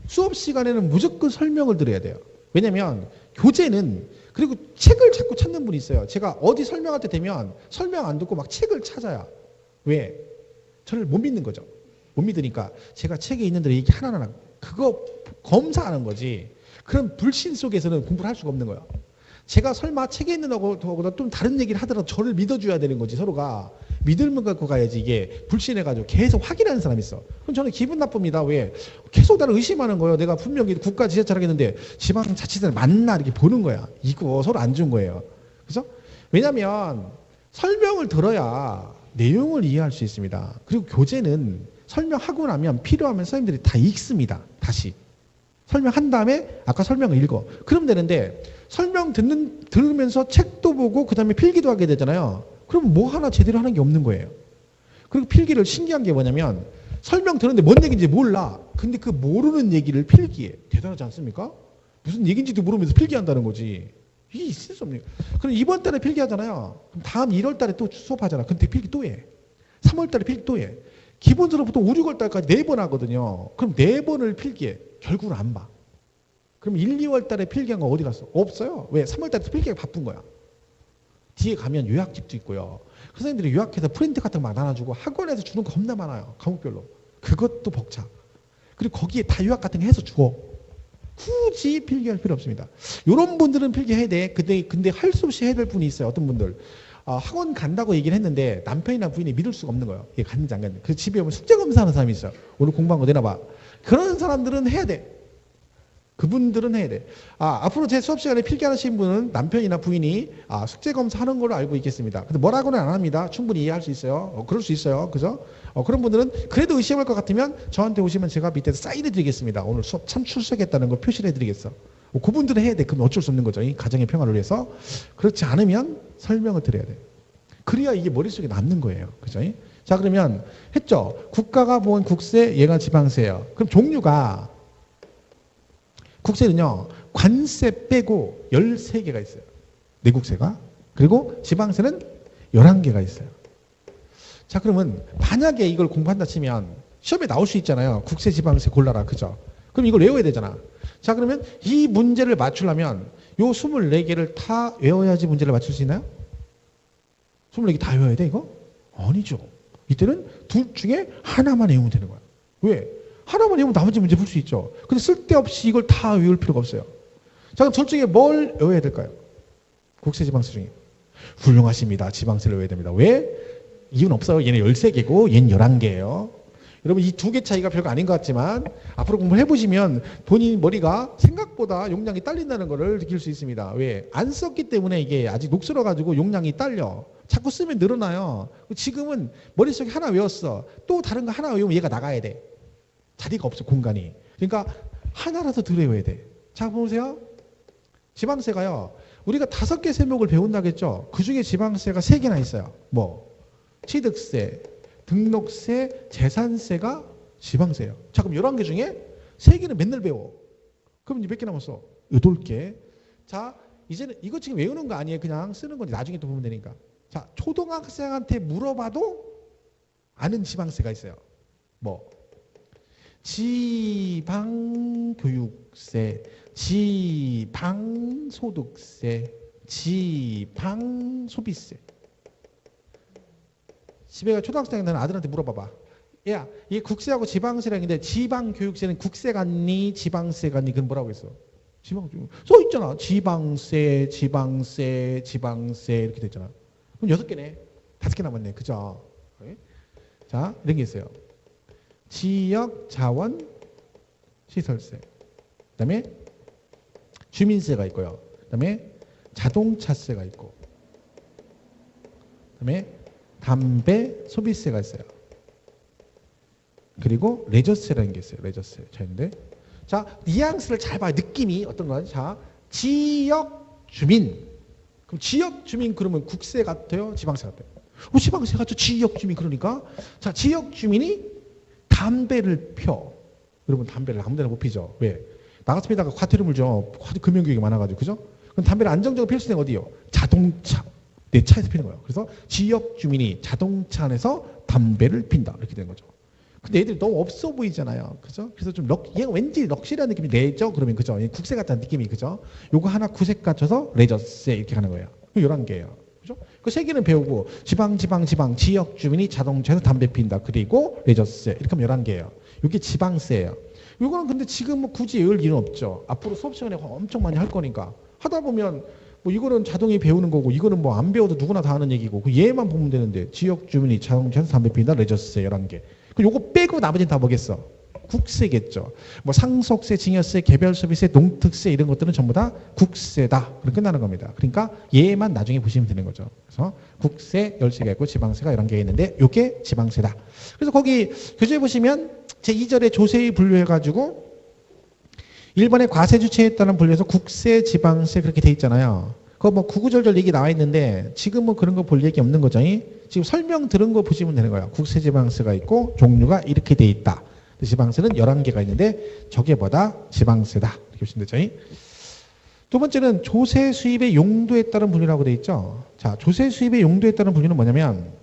수업 시간에는 무조건 설명을 들어야 돼요. 왜냐면 교재는 그리고 책을 자꾸 찾는 분이 있어요. 제가 어디 설명할 때 되면 설명 안 듣고 막 책을 찾아요. 왜? 저를 못 믿는 거죠. 못 믿으니까 제가 책에 있는 대로 얘기 하나하나 그거 검사하는 거지. 그런 불신 속에서는 공부를 할 수가 없는 거예요. 제가 설마 책에 있는 거보다 좀 다른 얘기를 하더라도 저를 믿어줘야 되는 거지. 서로가 믿음을 갖고 가야지. 이게 불신해가지고 계속 확인하는 사람이 있어. 그럼 저는 기분 나쁩니다. 왜? 계속 나를 의심하는 거예요. 내가 분명히 국가 지자체라고 했는데 지방자치단을 맞나 이렇게 보는 거야. 이거 서로 안 준 거예요. 그죠? 왜냐면 설명을 들어야 내용을 이해할 수 있습니다. 그리고 교재는 설명하고 나면 필요하면 선생님들이 다 읽습니다. 다시. 설명한 다음에 아까 설명을 읽어. 그러면 되는데 설명 들으면서 책도 보고 그 다음에 필기도 하게 되잖아요. 그럼 뭐 하나 제대로 하는 게 없는 거예요. 그리고 필기를 신기한 게 뭐냐면 설명 들었는데 뭔 얘기인지 몰라. 근데 그 모르는 얘기를 필기해. 대단하지 않습니까? 무슨 얘기인지도 모르면서 필기한다는 거지. 이게 있을 수 없네요. 그럼 이번 달에 필기하잖아요. 그럼 다음 1월 달에 또 수업하잖아. 근데 필기 또 해. 3월 달에 필기 또 해. 기본서부터 5, 6월 달까지 4번 하거든요. 그럼 4번을 필기해. 결국은 안 봐. 그럼 1, 2월 달에 필기한 거 어디 갔어? 없어요. 왜? 3월 달에 필기가 바쁜 거야. 뒤에 가면 요약집도 있고요. 선생님들이 요약해서 프린트 같은 거 막 나눠주고 학원에서 주는 거 겁나 많아요. 과목별로. 그것도 벅차. 그리고 거기에 다 요약 같은 거 해서 줘. 굳이 필기할 필요 없습니다. 이런 분들은 필기해야 돼. 근데 할 수 없이 해야 될 분이 있어요. 어떤 분들. 학원 간다고 얘기를 했는데 남편이나 부인이 믿을 수가 없는 거예요. 얘 갔는지 안 갔는지. 그 집에 오면 숙제 검사하는 사람이 있어요. 오늘 공부한 거 되나 봐. 그런 사람들은 해야 돼. 그분들은 해야 돼. 앞으로 제 수업 시간에 필기하시는 분은 남편이나 부인이 숙제 검사하는 걸로 알고 있겠습니다. 근데 뭐라고는 안 합니다. 충분히 이해할 수 있어요. 그럴 수 있어요. 그죠? 그런 분들은 그래도 의심할 것 같으면 저한테 오시면 제가 밑에서 사인해 드리겠습니다. 오늘 수업 참 출석했다는 걸 표시를 해 드리겠어. 그분들은 해야 돼. 그럼 어쩔 수 없는 거죠. 이 가정의 평화를 위해서. 그렇지 않으면 설명을 드려야 돼. 그래야 이게 머릿속에 남는 거예요. 그죠? 자, 그러면 했죠. 국가가 모은 국세, 얘가 지방세예요. 그럼 종류가 국세는요. 관세 빼고 13개가 있어요. 내국세가. 그리고 지방세는 11개가 있어요. 자, 그러면 만약에 이걸 공부한다 치면 시험에 나올 수 있잖아요. 국세, 지방세 골라라. 그죠? 그럼 이걸 외워야 되잖아. 자, 그러면 이 문제를 맞추려면 요 24개를 다 외워야지 문제를 맞출 수 있나요? 24개 다 외워야 돼, 이거? 아니죠. 이때는 둘 중에 하나만 외우면 되는 거야. 왜? 하나만 외우면 나머지 문제 풀 수 있죠. 근데 쓸데없이 이걸 다 외울 필요가 없어요. 자, 그럼 둘 중에 뭘 외워야 될까요? 국세, 지방세 중에. 훌륭하십니다. 지방세를 외워야 됩니다. 왜? 이유는 없어요. 얘는 13개고 얘는 11개예요. 여러분 이 두 개 차이가 별거 아닌 것 같지만 앞으로 공부를 해보시면 본인 머리가 생각보다 용량이 딸린다는 것을 느낄 수 있습니다. 왜? 안 썼기 때문에 이게 아직 녹슬어가지고 용량이 딸려. 자꾸 쓰면 늘어나요. 지금은 머릿속에 하나 외웠어. 또 다른 거 하나 외우면 얘가 나가야 돼. 자리가 없어, 공간이. 그러니까 하나라도 더 외워야 돼. 자, 보세요. 지방세가요. 우리가 5개 세목을 배운다겠죠. 그 중에 지방세가 3개나 있어요. 뭐? 취득세, 등록세, 재산세가 지방세예요. 자, 그럼 11개 중에 3개는 맨날 배워. 그럼 이제 몇 개 남았어? 8개. 자, 이제는 이거 지금 외우는 거 아니에요. 그냥 쓰는 건데 나중에 또 보면 되니까. 자, 초등학생한테 물어봐도 아는 지방세가 있어요. 뭐? 지방교육세, 지방소득세, 지방소비세. 집에 가 초등학생 되는 아들한테 물어봐봐. 야, 이게 국세하고 지방세라는 게 지방교육세는 국세 같니? 지방세 같니? 그건 뭐라고 했어? 써 있잖아. 지방세, 지방세, 지방세 이렇게 됐잖아. 그럼 6개네. 5개 남았네. 그죠? 자, 이런 게 있어요. 지역자원 시설세. 그 다음에 주민세가 있고요. 그 다음에 자동차세가 있고. 그 다음에 담배 소비세가 있어요. 그리고 레저세라는 게 있어요. 레저세. 자, 뉘앙스를 잘 봐요. 느낌이 어떤 거지? 자, 지역 주민. 그럼 지역 주민 그러면 국세 같아요? 지방세 같아요? 지방세 같죠? 지역 주민 그러니까. 자, 지역 주민이 담배를 펴. 여러분 담배를 아무 데나 못 피죠. 왜? 나가서 피다가 과태료 물죠. 금연교육이 많아가지고. 그죠? 그럼 담배를 안정적으로 필 수 있는 건 어디요? 자동차. 내 차에서 피는 거예요. 그래서 지역 주민이 자동차 안에서 담배를 핀다. 이렇게 되는 거죠. 근데 애들이 너무 없어 보이잖아요. 그죠? 그래서 좀 얘가 왠지 럭셔리한 느낌이 내죠? 그러면 그죠? 국세 같다는 느낌이 그죠? 요거 하나 구색 갖춰서 레저세 이렇게 가는 거예요. 11개예요. 그죠? 그 3개는 배우고 지방, 지역 주민이 자동차에서 담배 핀다. 그리고 레저세. 이렇게 하면 11개예요. 이게 지방세예요. 요거는 근데 지금 뭐 굳이 외울 일은 없죠. 앞으로 수업 시간에 엄청 많이 할 거니까. 하다 보면 뭐 이거는 자동이 배우는 거고 이거는 뭐 안 배워도 누구나 다 하는 얘기고 그 얘만 보면 되는데 지역 주민이 자동차에서 담배 핀다. 레저세 11개. 그 요거 빼고 나머지는 다 뭐겠어? 국세겠죠. 뭐 상속세, 증여세, 개별소비세, 농특세 이런 것들은 전부 다 국세다. 그럼 끝나는 겁니다. 그러니까 얘만 나중에 보시면 되는 거죠. 그래서 국세 13개가 있고 지방세가 11개가 있는데 요게 지방세다. 그래서 거기 교재에 보시면 제2절에 조세의 분류해가지고 1번에 과세주체에 따른 분류해서 국세, 지방세 그렇게 돼 있잖아요. 그거 뭐 구구절절 얘기 나와 있는데 지금 뭐 그런 거 볼 얘기 없는 거죠. 지금 설명 들은 거 보시면 되는 거예요. 국세, 지방세가 있고 종류가 이렇게 돼 있다. 지방세는 11개가 있는데 저게 뭐다? 지방세다. 이렇게 보시면 되죠. 두 번째는 조세 수입의 용도에 따른 분류라고 돼 있죠. 자, 조세 수입의 용도에 따른 분류는 뭐냐면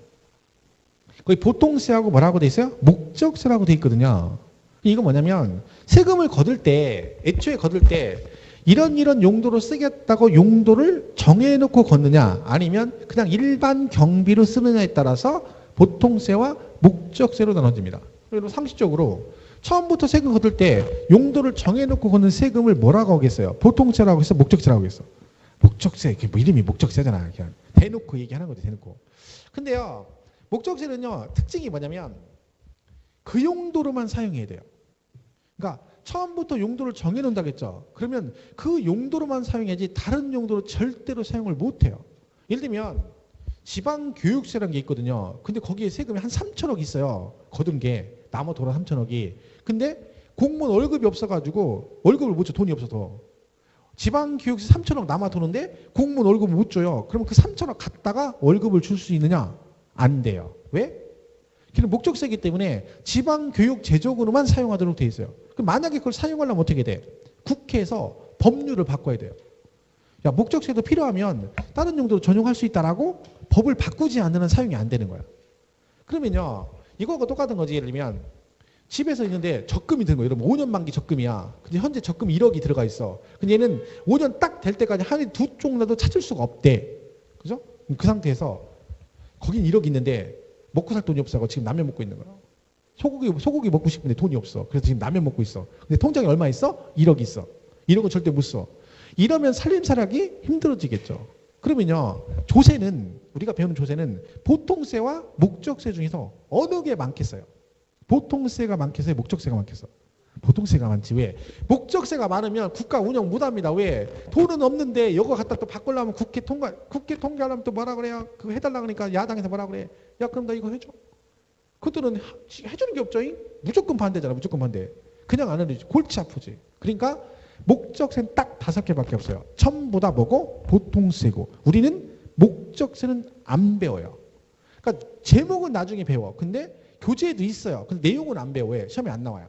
거기 보통세하고 뭐라고 돼 있어요? 목적세라고 돼 있거든요. 이거 뭐냐면 세금을 거둘 때 애초에 거둘 때 이런 용도로 쓰겠다고 용도를 정해놓고 걷느냐 아니면 그냥 일반 경비로 쓰느냐에 따라서 보통세와 목적세로 나눠집니다. 그리고 상식적으로 처음부터 세금 거둘 때 용도를 정해놓고 걷는 세금을 뭐라고 하겠어요? 보통세라고 해서 목적세라고 하겠어. 목적세, 뭐 이름이 목적세잖아. 그냥 대놓고 얘기하는 거죠. 대놓고. 근데요, 목적세는요 특징이 뭐냐면 그 용도로만 사용해야 돼요. 그러니까 처음부터 용도를 정해놓는다겠죠. 그러면 그 용도로만 사용해야지 다른 용도로 절대로 사용을 못해요. 예를 들면 지방교육세라는 게 있거든요. 근데 거기에 세금이 한 3천억 있어요. 거둔 게 남아 돌아 3천억이. 근데 공무원 월급이 없어가지고 월급을 못 줘. 돈이 없어서. 지방교육세 3천억 남아 도는데 공무원 월급을 못 줘요. 그러면 그 3천억 갖다가 월급을 줄 수 있느냐? 안 돼요. 왜? 그냥 목적세이기 때문에 지방교육 제조금으로만 사용하도록 돼 있어요. 그럼 만약에 그걸 사용하려면 어떻게 돼? 국회에서 법률을 바꿔야 돼요. 야, 목적세도 필요하면 다른 용도로 전용할 수 있다라고 법을 바꾸지 않는 한 사용이 안 되는 거야. 그러면요, 이거하고 똑같은 거지. 예를 들면 집에서 있는데 적금이 드는 거예요. 여러분 5년 만기 적금이야. 근데 현재 적금 1억이 들어가 있어. 근데 얘는 5년 딱 될 때까지 한 두 쪽이라도 찾을 수가 없대. 그죠? 그 상태에서 거긴 1억 있는데 먹고 살 돈이 없어서 지금 라면 먹고 있는 거야. 소고기 먹고 싶은데 돈이 없어. 그래서 지금 라면 먹고 있어. 근데 통장에 얼마 있어? 1억 있어. 1억은 절대 못 써. 이러면 살림살이하기 힘들어지겠죠. 그러면요, 조세는, 우리가 배우는 조세는 보통세와 목적세 중에서 어느 게 많겠어요? 보통세가 많겠어요? 목적세가 많겠어요? 보통세가 많지. 왜? 목적세가 많으면 국가 운영 못합니다. 왜? 돈은 없는데 이거 갖다 또 바꾸려면 국회 통과하려면 또 뭐라 그래요? 그거 해달라 그러니까 야당에서 뭐라 그래? 야 그럼 나 이거 해줘. 그들은 해주는 게 없죠. 무조건 반대잖아. 무조건 반대. 그냥 안 해주지. 골치 아프지. 그러니까 목적세는 딱 5개밖에 없어요. 전부 다 뭐고? 보통세고. 우리는 목적세는 안 배워요. 그러니까 제목은 나중에 배워. 근데 교재에도 있어요. 근데 내용은 안 배워. 왜? 시험에 안 나와요.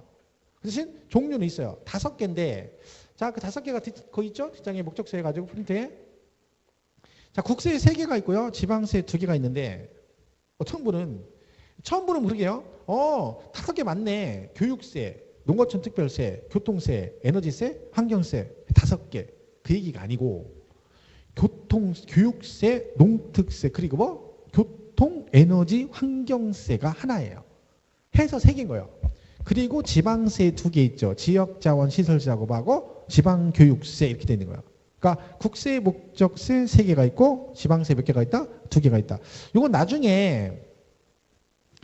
그 대신 종류는 있어요. 5개인데, 자, 그 5개가 거기 있죠? 뒷장에 목적세 해가지고 프린트에. 자, 국세 3개가 있고요. 지방세 2개가 있는데, 처음 보는 그러게요. 5개 맞네. 교육세, 농어촌 특별세, 교통세, 에너지세, 환경세 5개. 그 얘기가 아니고, 교육세, 농특세, 그리고 뭐? 교통, 에너지, 환경세가 하나예요. 해서 3개인 거예요. 그리고 지방세 2개 있죠. 지역자원시설작업하고 지방교육세 이렇게 되어 있는 거예요. 그러니까 국세, 목적세 3개가 있고 지방세 몇 개가 있다? 2개가 있다. 이건 나중에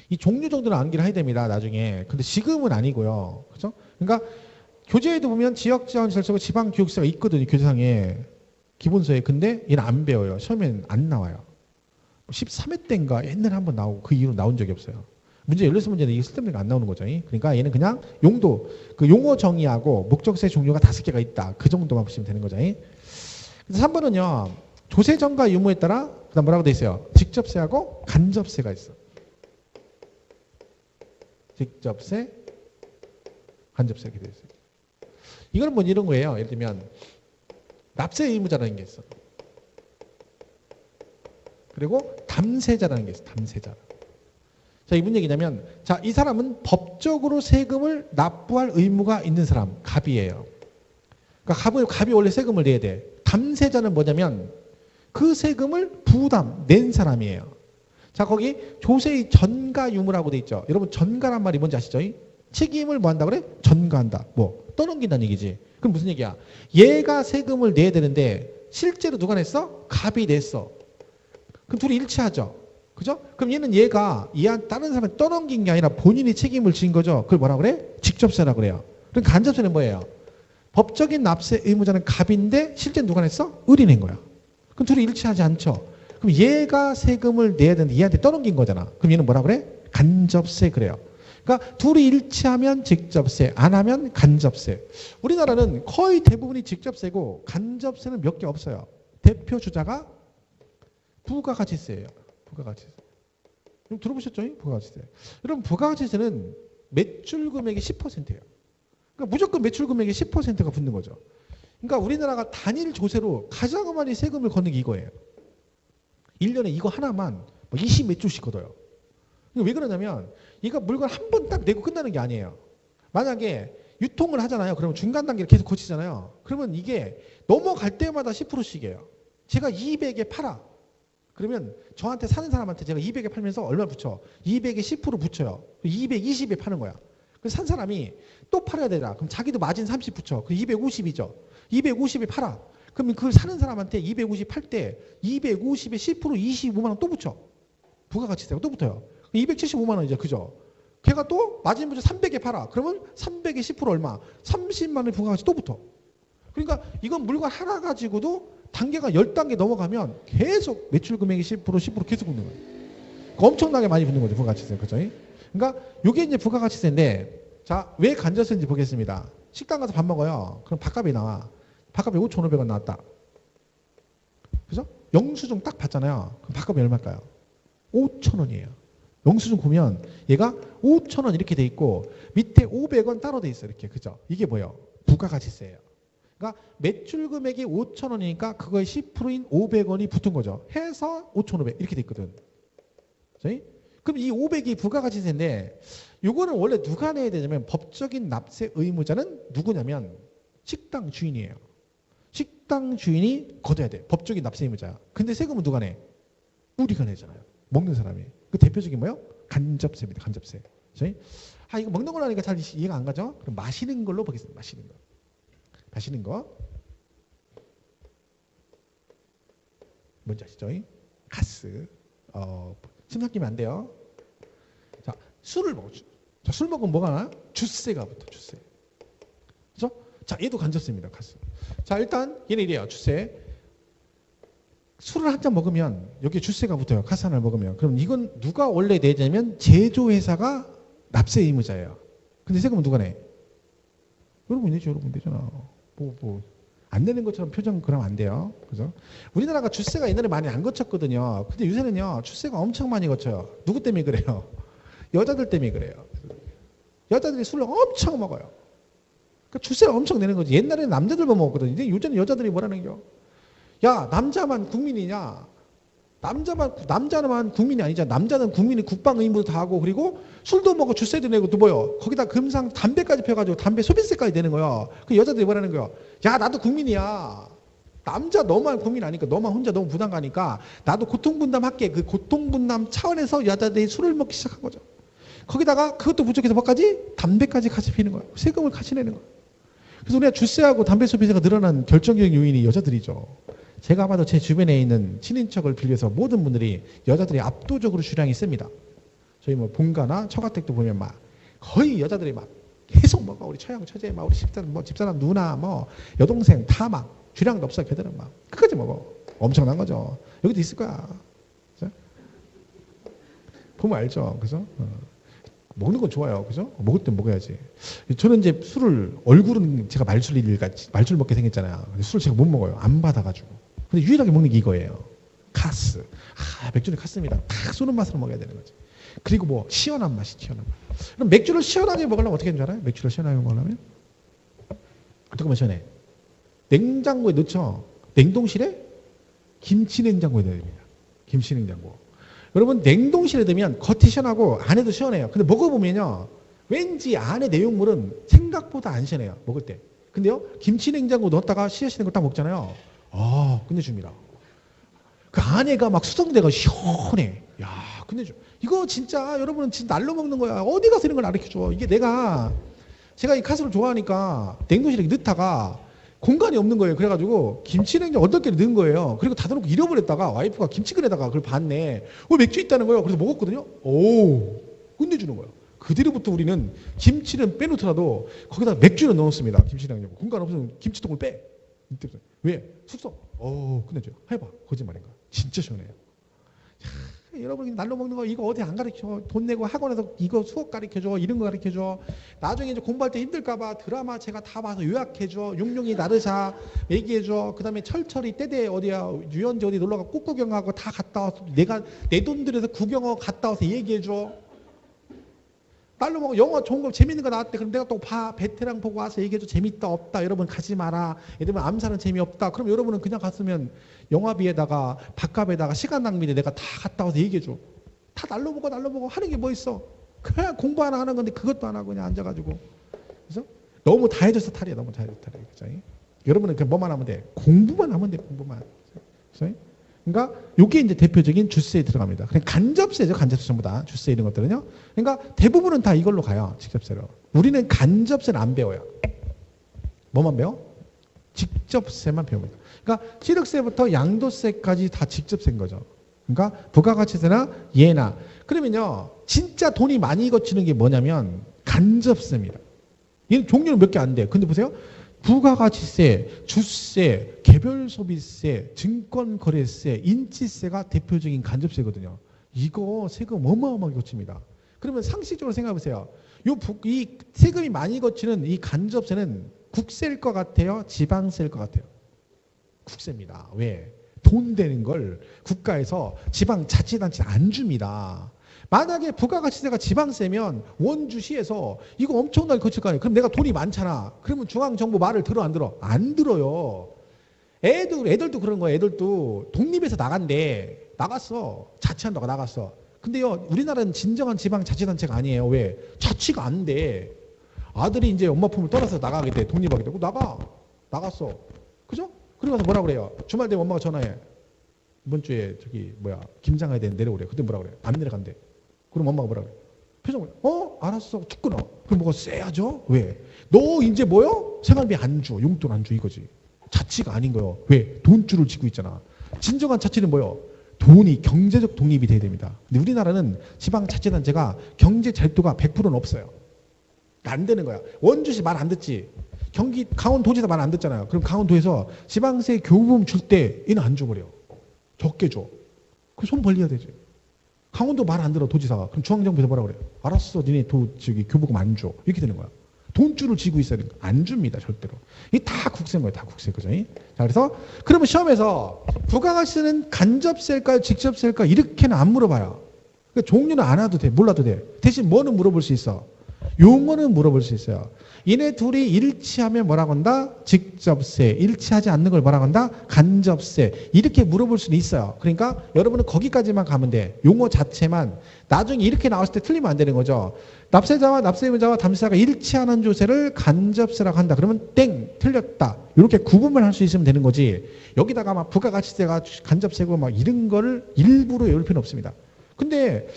이 종류 정도는 암기를 해야 됩니다. 나중에. 근데 지금은 아니고요. 그렇죠? 그러니까 교재에도 보면 지역자원시설작업 지방교육세가 있거든요. 교재상에. 기본서에. 근데 얘는 안 배워요. 시험에는 안 나와요. 13회 때인가 옛날에 한번 나오고 그 이후로 나온 적이 없어요. 문제 16문제는 이게 쓸데없는 게 안 나오는 거죠. 그러니까 얘는 그냥 그 용어 정의하고 목적세 종류가 5개가 있다. 그 정도만 보시면 되는 거죠. 그래서 3번은요. 조세 전가 유무에 따라 그다음 뭐라고 돼 있어요? 직접세하고 간접세가 있어. 직접세, 간접세 이렇게 돼 있어요. 이거는 뭐 이런 거예요. 예를 들면 납세 의무자라는 게 있어. 그리고 담세자라는 게 있어. 담세자. 자, 이 무슨 얘기냐면, 자, 이 사람은 법적으로 세금을 납부할 의무가 있는 사람, 갑이에요. 그러니까 갑이 원래 세금을 내야 돼. 담세자는 뭐냐면, 그 세금을 낸 사람이에요. 자, 거기 조세의 전가 유무라고 돼 있죠. 여러분, 전가란 말이 뭔지 아시죠? 책임을 뭐 한다 그래? 전가한다. 뭐, 떠넘긴다는 얘기지. 그럼 무슨 얘기야? 얘가 세금을 내야 되는데, 실제로 누가 냈어? 갑이 냈어. 그럼 둘이 일치하죠. 그죠? 그럼 얘가 다른 사람한테 떠넘긴 게 아니라 본인이 책임을 진 거죠. 그걸 뭐라 그래? 직접세라 그래요. 그럼 간접세는 뭐예요? 법적인 납세 의무자는 갑인데 실제 누가 냈어? 을이 낸 거야. 그럼 둘이 일치하지 않죠. 그럼 얘가 세금을 내야 되는데 얘한테 떠넘긴 거잖아. 그럼 얘는 뭐라 그래? 간접세 그래요. 그러니까 둘이 일치하면 직접세, 안 하면 간접세. 우리나라는 거의 대부분이 직접세고 간접세는 몇 개 없어요. 대표 주자가 부가가치세예요. 부가가치세. 그럼 들어보셨죠? 부가가치세. 여러분 부가가치세는 매출 금액의 10%예요. 그러니까 무조건 매출 금액의 10%가 붙는 거죠. 그러니까 우리나라가 단일 조세로 가장 많이 세금을 걷는 게 이거예요. 1년에 이거 하나만 20 몇 조씩 걷어요. 왜 그러냐면 이거 물건 한 번 딱 내고 끝나는 게 아니에요. 만약에 유통을 하잖아요. 그러면 중간 단계를 계속 거치잖아요. 그러면 이게 넘어갈 때마다 10%씩이에요. 제가 200에 팔아. 그러면 저한테 사는 사람한테 제가 200에 팔면서 얼마 붙여? 200에 10% 붙여요. 220에 파는 거야. 그래서 산 사람이 또 팔아야 되나? 그럼 자기도 마진 30 붙여. 그 250이죠. 250에 팔아. 그러면 그걸 사는 사람한테 250 팔 때 250에 10% 25만 원 또 붙여. 부가가치세가 또 붙어요. 275만 원이죠. 그죠? 걔가 또 마진 붙여 300에 팔아. 그러면 300에 10% 얼마? 30만 원 부가가치 또 붙어. 그러니까 이건 물건 하나 가지고도 단계가 10단계 넘어가면 계속 매출 금액이 10% 계속 붙는 거예요. 그러니까 엄청나게 많이 붙는 거죠. 부가가치세. 그죠? 그러니까 이게 이제 부가가치세인데 자, 왜 간접세인지 보겠습니다. 식당 가서 밥 먹어요. 그럼 밥값이 나와. 밥값이 5,500원 나왔다. 그죠? 영수증 딱 봤잖아요. 그럼 밥값이 얼마일까요? 5,000원이에요. 영수증 보면 얘가 5,000원 이렇게 돼 있고 밑에 500원 따로 돼 있어요. 이렇게. 그죠? 이게 뭐예요? 부가가치세예요. 그러니까 매출 금액이 5,000원이니까 그거의 10%인 500원이 붙은 거죠. 해서 5,500 이렇게 돼 있거든. 그럼 이 500이 부가가치세인데 요거는 원래 누가 내야 되냐면 법적인 납세 의무자는 누구냐면 식당 주인이에요. 식당 주인이 걷어야 돼. 법적인 납세 의무자. 근데 세금은 누가 내? 우리가 내잖아요. 먹는 사람이. 그 대표적인 뭐요? 간접세입니다. 간접세. 저희 이거 먹는 걸로 하니까 잘 이해가 안 가죠? 그럼 마시는 걸로 보겠습니다. 마시는 거. 마시는 거. 뭔지 아시죠? 가스. 심상 끼면 안 돼요. 자, 술을 먹죠. 자, 술 먹으면 뭐가 나요? 주세가 붙어. 주세. 그죠? 자, 얘도 간접세입니다. 가스. 자, 일단 얘는 이래요. 주세. 술을 한 잔 먹으면 여기에 주세가 붙어요. 가스 하나를 먹으면. 그럼 이건 누가 원래 내냐면 제조회사가 납세 의무자예요. 근데 세금은 누가 내? 여러분 내죠. 여러분 내잖아. 안 내는 것처럼 표정 그러면 안 돼요. 그죠? 우리나라가 주세가 옛날에 많이 안 거쳤거든요. 근데 요새는요. 주세가 엄청 많이 거쳐요. 누구 때문에 그래요? 여자들 때문에 그래요. 여자들이 술을 엄청 먹어요. 그러니까 주세를 엄청 내는 거지. 옛날에는 남자들만 먹었거든요. 근데 요즘은 여자들이 뭐라는 겨? 야, 남자만 국민이냐? 남자만 국민이 아니잖아. 남자는 국민이 국방 의무도 다 하고 그리고 술도 먹고 주세도 내고 또 뭐요? 거기다 금상 담배까지 펴가지고 담배 소비세까지 내는 거야. 그 여자들이 뭐라는 거야? 야, 나도 국민이야. 남자 너만 국민 아니까 너만 혼자 너무 부담 가니까 나도 고통분담할게. 그 고통분담 차원에서 여자들이 술을 먹기 시작한 거죠. 거기다가 그것도 부족해서 뭐까지? 담배까지 같이 피는 거야. 세금을 같이 내는 거야. 그래서 우리가 주세하고 담배 소비세가 늘어난 결정적인 요인이 여자들이죠. 제가 봐도 제 주변에 있는 친인척을 빌려서 모든 분들이 여자들이 압도적으로 주량이 셉니다. 저희 뭐 본가나 처가댁도 보면 막 거의 여자들이 막 계속 먹어. 우리 처형, 처제, 막 우리 집사람 누나, 뭐 여동생 다 막 주량도 없어. 걔들은 막 끝까지 먹어. 엄청난 거죠. 여기도 있을 거야. 그죠? 보면 알죠. 그죠? 먹는 건 좋아요. 그죠? 먹을 땐 먹어야지. 저는 이제 술을, 얼굴은 제가 말술 먹게 생겼잖아요. 근데 술을 제가 못 먹어요. 안 받아가지고. 근데 유일하게 먹는 게 이거예요. 카스. 맥주는 카스입니다. 딱 쏘는 맛으로 먹어야 되는 거지. 그리고 뭐 시원한 맛이 시원한 맛. 그럼 맥주를 시원하게 먹으려면 어떻게 하는 줄 알아요? 맥주를 시원하게 먹으려면 어떻게 하면 시원해? 냉장고에 넣죠. 냉동실에 김치 냉장고에 넣어야 됩니다. 김치 냉장고. 여러분 냉동실에 넣으면 겉이 시원하고 안에도 시원해요. 근데 먹어보면요. 왠지 안에 내용물은 생각보다 안 시원해요. 먹을 때. 근데요. 김치 냉장고 넣었다가 씨앗이는 거 딱 먹잖아요. 끝내줍니다. 그 안에가 막 수성대가 시원해. 야, 끝내줘. 이거 진짜 여러분은 진짜 날로 먹는 거야. 어디 가서 이런 걸 가르쳐줘. 이게 제가 이 카스를 좋아하니까 냉동실에 넣다가 공간이 없는 거예요. 그래가지고 김치냉장 8개를 넣은 거예요. 그리고 닫아놓고 잃어버렸다가 와이프가 김치근에다가 그걸 봤네. 맥주 있다는 거예요. 그래서 먹었거든요. 끝내주는 거예요. 그뒤로부터 우리는 김치는 빼놓더라도 거기다 맥주는 넣었습니다. 김치냉장고. 공간 없으면 김치통을 빼. 왜? 숙성. 끝내줘요. 해봐. 거짓말인가? 진짜 시원해요. 여러분 날로 먹는 거 이거 어디 안 가르쳐. 돈 내고 학원에서 이거 수업 가르쳐줘. 이런 거 가르쳐줘. 나중에 이제 공부할 때 힘들까봐 드라마 제가 다 봐서 요약해줘. 용룡이 나르샤 얘기해줘. 그 다음에 철철이 때대 어디야 유연지 어디 놀러가 꽃구경하고 다 갔다 와서 내가 내 돈 들여서 구경하고 갔다 와서 얘기해줘. 날로 먹어. 영화 좋은 거 재밌는 거 나왔대. 그럼 내가 또 베테랑 보고 와서 얘기해줘. 재밌다 없다. 여러분 가지 마라. 예를 들면 암살은 재미없다. 그럼 여러분은 그냥 갔으면 영화비에다가 밥값에다가 시간 낭비인데 내가 다 갔다 와서 얘기해줘. 다 날로 먹어 하는 게 뭐 있어. 그냥 공부 하나 하는 건데 그것도 안 하고 그냥 앉아가지고. 그래서 너무 다 해줘서 탈이야. 너무 다 해줘서 탈이야. 그죠? 여러분은 그냥 뭐만 하면 돼. 공부만 하면 돼. 공부만. 그죠? 그러니까 이게 이제 대표적인 주세에 들어갑니다. 그냥 간접세죠. 간접세 전부 다. 주세 이런 것들은요. 그러니까 대부분은 다 이걸로 가요. 직접세로. 우리는 간접세는 안 배워요. 뭐만 배워? 직접세만 배웁니다. 그러니까 취득세부터 양도세까지 다 직접세인 거죠. 그러니까 부가가치세나 예나. 그러면요. 진짜 돈이 많이 거치는 게 뭐냐면 간접세입니다. 얘는 종류는 몇 개 안 돼요. 근데 보세요. 부가가치세, 주세, 개별소비세, 증권거래세, 인지세가 대표적인 간접세거든요. 이거 세금 어마어마하게 거칩니다. 그러면 상식적으로 생각해보세요. 이 세금이 많이 거치는 이 간접세는 국세일 것 같아요? 지방세일 것 같아요? 국세입니다. 왜? 돈 되는 걸 국가에서 지방자치단체 안 줍니다. 만약에 부가가치세가 지방세면 원주시에서 이거 엄청나게 거칠 거 아니에요. 그럼 내가 돈이 많잖아. 그러면 중앙정부 말을 들어 안 들어? 안 들어요. 애들도 그런 거예요. 애들도 독립해서 나간대. 나갔어. 자치한다고 나갔어. 근데요, 우리나라는 진정한 지방자치단체가 아니에요. 왜? 자치가 안 돼. 아들이 이제 엄마 품을 떠나서 나가게 돼. 독립하게 되고 나갔어. 그죠? 그러고 나서 뭐라 그래요? 주말 되면 엄마가 전화해. 이번 주에 저기 뭐야 김장 가야 되는데 내려오래. 그때 뭐라 그래? 안 내려간대. 그럼 엄마가 뭐라 그래? 표정을 알았어 툭 끊어. 그럼 뭐가 쎄야죠? 왜? 너 이제 뭐요? 생활비 안 줘. 용돈 안 줘 이거지. 자치가 아닌 거요. 왜? 돈줄을 쥐고 있잖아. 진정한 자치는 뭐요? 돈이 경제적 독립이 돼야 됩니다. 근데 우리나라는 지방자치단체가 경제 제도가 100%는 없어요. 안 되는 거야. 원주시 말 안 듣지. 강원도지사 말 안 듣잖아요. 그럼 강원도에서 지방세 교부금 줄 때 얘는 안 줘버려. 적게 줘. 그 손 벌려야 되지. 강원도 말 안 들어 도지사가. 그럼 중앙정부에서 뭐라 그래요? 알았어, 니네 교부금 안 줘. 이렇게 되는 거야. 돈줄을 쥐고 있어야 되는 거야. 안 줍니다, 절대로. 이게 다 국세인 거예요, 다 국세, 그죠? 자, 그래서 그러면 시험에서 부가가치는 간접세일까요, 직접세일까요? 이렇게는 안 물어봐요. 그러니까 종류는 안 와도 돼, 몰라도 돼. 대신 뭐는 물어볼 수 있어? 용어는 물어볼 수 있어요. 얘네 둘이 일치하면 뭐라고 한다? 직접세. 일치하지 않는 걸 뭐라고 한다? 간접세. 이렇게 물어볼 수는 있어요. 그러니까 여러분은 거기까지만 가면 돼. 용어 자체만. 나중에 이렇게 나왔을 때 틀리면 안 되는 거죠. 납세자와 납세의무자와 담세자가 일치하는 조세를 간접세라고 한다. 그러면 땡! 틀렸다. 이렇게 구분을 할 수 있으면 되는 거지. 여기다가 막 부가가치세가 간접세고 막 이런 거를 일부러 외울 필요는 없습니다. 근데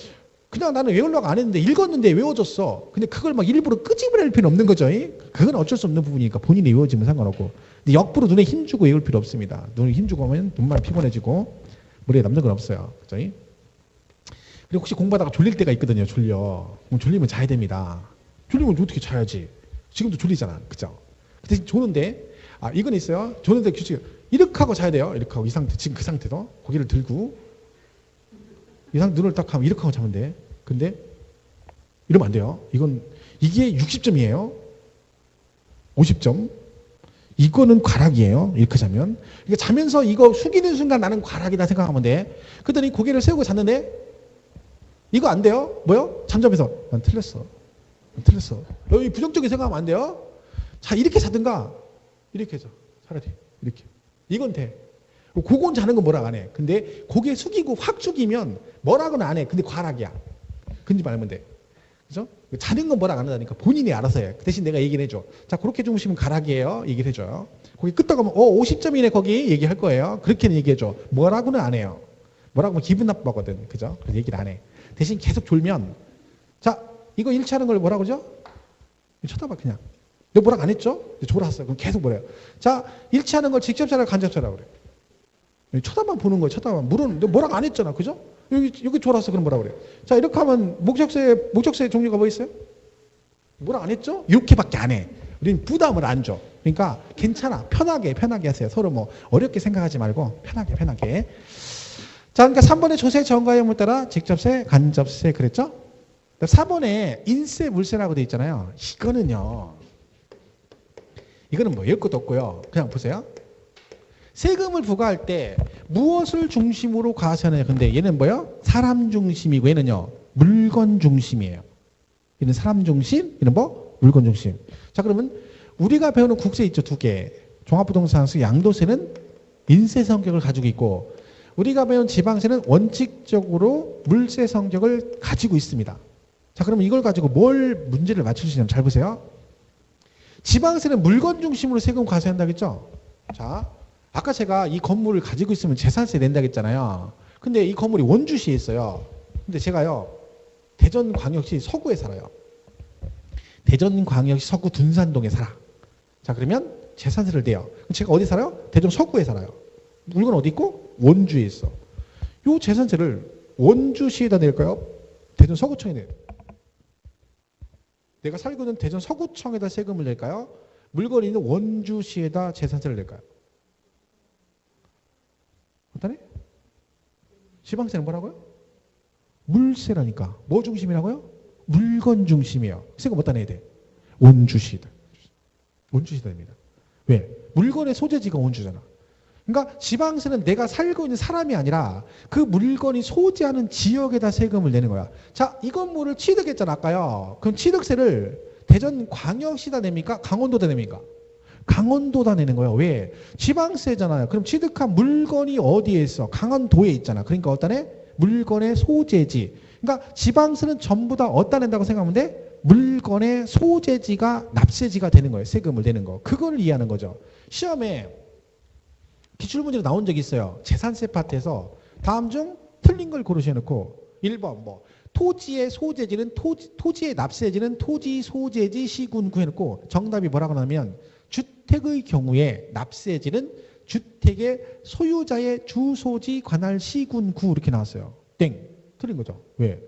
그냥 나는 외우려고 안 했는데 읽었는데 외워졌어. 근데 그걸 막 일부러 끄집어낼 필요는 없는 거죠. 그건 어쩔 수 없는 부분이니까 본인이 외워지면 상관없고. 근데 역부로 눈에 힘주고 외울 필요 없습니다. 눈에 힘주고 하면 눈만 피곤해지고 머리에 남는 건 없어요. 그죠? 그리고 혹시 공부하다가 졸릴 때가 있거든요. 그럼 졸리면 자야 됩니다. 졸리면 어떻게 자야지? 지금도 졸리잖아. 그죠? 대신 조는데 이건 있어요. 조는데 규칙 이렇게 하고 자야 돼요. 이렇게 하고 이 상태, 지금 그 상태도 고개를 들고 이상 눈을 딱 하면 이렇게 하고 자면 돼. 근데 이러면 안 돼요. 이게 60점이에요. 50점. 이거는 과락이에요. 이렇게 자면. 그러니까 자면서 이거 숙이는 순간 나는 과락이다 생각하면 돼. 그랬더니 고개를 세우고 잤는데 이거 안 돼요. 뭐요? 잠잠해서 난 틀렸어. 여기 부정적인 생각하면 안 돼요. 자, 이렇게 자든가 이렇게 자. 차라리 이렇게. 이건 돼. 그건 자는 건 뭐라고 안 해. 근데 고개 숙이고 확 숙이면 뭐라고는 안 해. 근데 과락이야. 그러지 말면 돼. 그죠? 자는 건 뭐라고 안 한다니까. 본인이 알아서 해. 그 대신 내가 얘기를 해줘. 자, 그렇게 주무시면 가락이에요. 얘기를 해줘요. 거기 끄떡 하면 50점이네 거기 얘기할 거예요. 그렇게는 얘기해줘. 뭐라고는 안 해요. 뭐라고 하면 기분 나쁘거든. 그죠? 그래서 얘기를 안 해. 대신 계속 졸면 자, 이거 일치하는 걸 뭐라고 그러죠? 쳐다봐 그냥. 너 뭐라고 안 했죠? 졸았어. 그럼 계속 뭐래요? 자, 일치하는 걸 직접세라고 간접세라고 그래. 쳐다만 보는 거예요. 쳐다만. 물은 너 뭐라고 안 했잖아. 그죠? 여기 졸았어. 그럼 뭐라고 그래? 자, 이렇게 하면 목적세 종류가 뭐 있어요? 뭐라고 안 했죠? 이렇게밖에 안 해. 우리는 부담을 안 줘. 그러니까 괜찮아. 편하게 하세요. 서로 뭐 어렵게 생각하지 말고 편하게. 자, 그러니까 3번의 조세 정가형을 따라 직접세, 간접세 그랬죠? 4번에 인세, 물세라고 돼 있잖아요. 이거는 뭐 열 것도 없고요. 그냥 보세요. 세금을 부과할 때 무엇을 중심으로 과세하느냐. 근데 얘는 뭐예요? 사람 중심이고 얘는요. 물건 중심이에요. 얘는 사람 중심, 얘는 뭐? 물건 중심. 자, 그러면 우리가 배우는 국세 있죠. 2개. 종합부동산세, 양도세는 인세 성격을 가지고 있고 우리가 배운 지방세는 원칙적으로 물세 성격을 가지고 있습니다. 자, 그러면 이걸 가지고 뭘 문제를 맞추시냐면 잘 보세요. 지방세는 물건 중심으로 세금 과세한다고 했죠? 자, 아까 제가 이 건물을 가지고 있으면 재산세 낸다고 했잖아요. 근데 이 건물이 원주시에 있어요. 근데 제가요, 대전광역시 서구에 살아요. 대전광역시 서구 둔산동에 살아. 자, 그러면 재산세를 내요. 제가 어디 살아요? 대전 서구에 살아요. 물건 어디 있고? 원주에 있어. 요 재산세를 원주시에다 낼까요? 대전 서구청에 내요. 내가 살고 있는 대전 서구청에다 세금을 낼까요? 물건이 있는 원주시에다 재산세를 낼까요? 어떠네? 지방세는 뭐라고요? 물세라니까. 뭐 중심이라고요? 물건 중심이에요. 세금 어디다 내야 돼? 원주시다. 원주시다 됩니다. 왜? 물건의 소재지가 원주잖아. 그러니까 지방세는 내가 살고 있는 사람이 아니라 그 물건이 소재하는 지역에다 세금을 내는 거야. 자, 이 건물을 취득했잖아, 아까요. 그럼 취득세를 대전광역시다 냅니까? 강원도다 냅니까? 강원도다 내는 거예요. 왜? 지방세잖아요. 그럼 취득한 물건이 어디에 있어? 강원도에 있잖아. 그러니까 어떠네? 물건의 소재지. 그러니까 지방세는 전부 다 어디다 낸다고 생각하면 돼? 물건의 소재지가 납세지가 되는 거예요. 세금을 내는 거. 그걸 이해하는 거죠. 시험에 기출문제로 나온 적이 있어요. 재산세 파트에서 다음 중 틀린 걸 고르셔 놓고 1번 뭐 토지의 소재지는 토지의 납세지는 토지 소재지 시군구 해놓고 정답이 뭐라고 나오면 주택의 경우에 납세지는 주택의 소유자의 주소지 관할 시군구 이렇게 나왔어요. 땡. 틀린 거죠. 왜?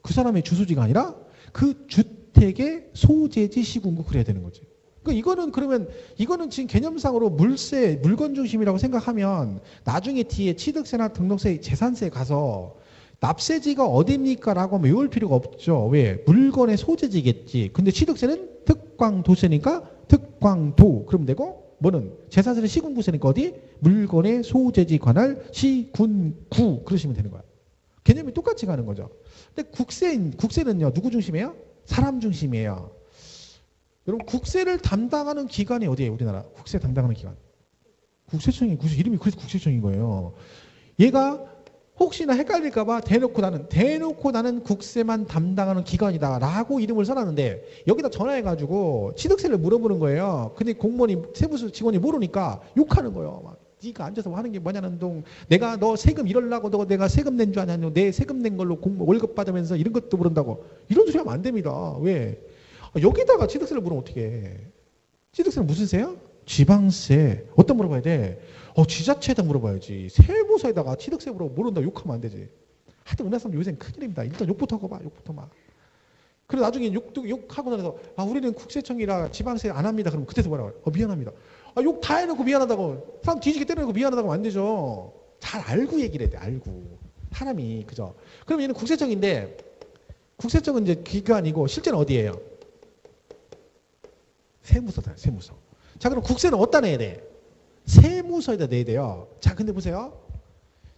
그 사람의 주소지가 아니라 그 주택의 소재지 시군구 그래야 되는 거지. 그러니까 이거는 그러면 이거는 지금 개념상으로 물세 물건 중심이라고 생각하면 나중에 뒤에 취득세나 등록세 재산세에 가서 납세지가 어딥니까? 라고 하면 외울 필요가 없죠. 왜? 물건의 소재지겠지. 근데 취득세는 특광도세니까 특광도 그러면 되고 뭐는 재산세는 시군구세니까 어디? 물건의 소재지 관할 시군구 그러시면 되는 거야. 개념이 똑같이 가는 거죠. 근데 국세는요 누구 중심이에요? 사람 중심이에요. 여러분 국세를 담당하는 기관이 어디예요? 우리나라 국세 담당하는 기관. 국세청이 이름이 그래서 국세청인 거예요. 얘가 혹시나 헷갈릴까봐 대놓고 나는 국세만 담당하는 기관이다라고 이름을 써놨는데 여기다 전화해가지고 취득세를 물어보는 거예요. 근데 공무원이 세무서 직원이 모르니까 욕하는 거예요. 막 네가 앉아서 하는 게 뭐냐는 동 내가 너 세금 이럴라고 너 내가 세금 낸 줄 아냐고 내 세금 낸 걸로 월급 받으면서 이런 것도 모른다고 이런 소리 하면 안 됩니다. 왜? 여기다가 취득세를 물으면 어떻게 해? 취득세는 무슨 세야? 지방세. 어디다 물어봐야 돼? 지자체에다 물어봐야지. 세무서에다가 취득세 물어보고 모른다고 욕하면 안 되지. 하여튼 우리나라 사람 요새는 큰일입니다. 일단 욕부터 하고 봐. 욕부터 막. 그래 나중에 욕하고 나서 우리는 국세청이라 지방세 안 합니다. 그럼 그때서 뭐라고 해요? 미안합니다. 욕 다 해놓고 미안하다고. 사람 뒤지게 때려놓고 미안하다고 하면 안 되죠. 잘 알고 얘기를 해야 돼. 알고. 사람이 그죠. 그럼 얘는 국세청인데 국세청은 이제 기관이고 실제는 어디예요? 세무서다. 세무서. 자 그럼 국세는 어디다 내야 돼? 세무서에다 내야 돼요. 자 근데 보세요.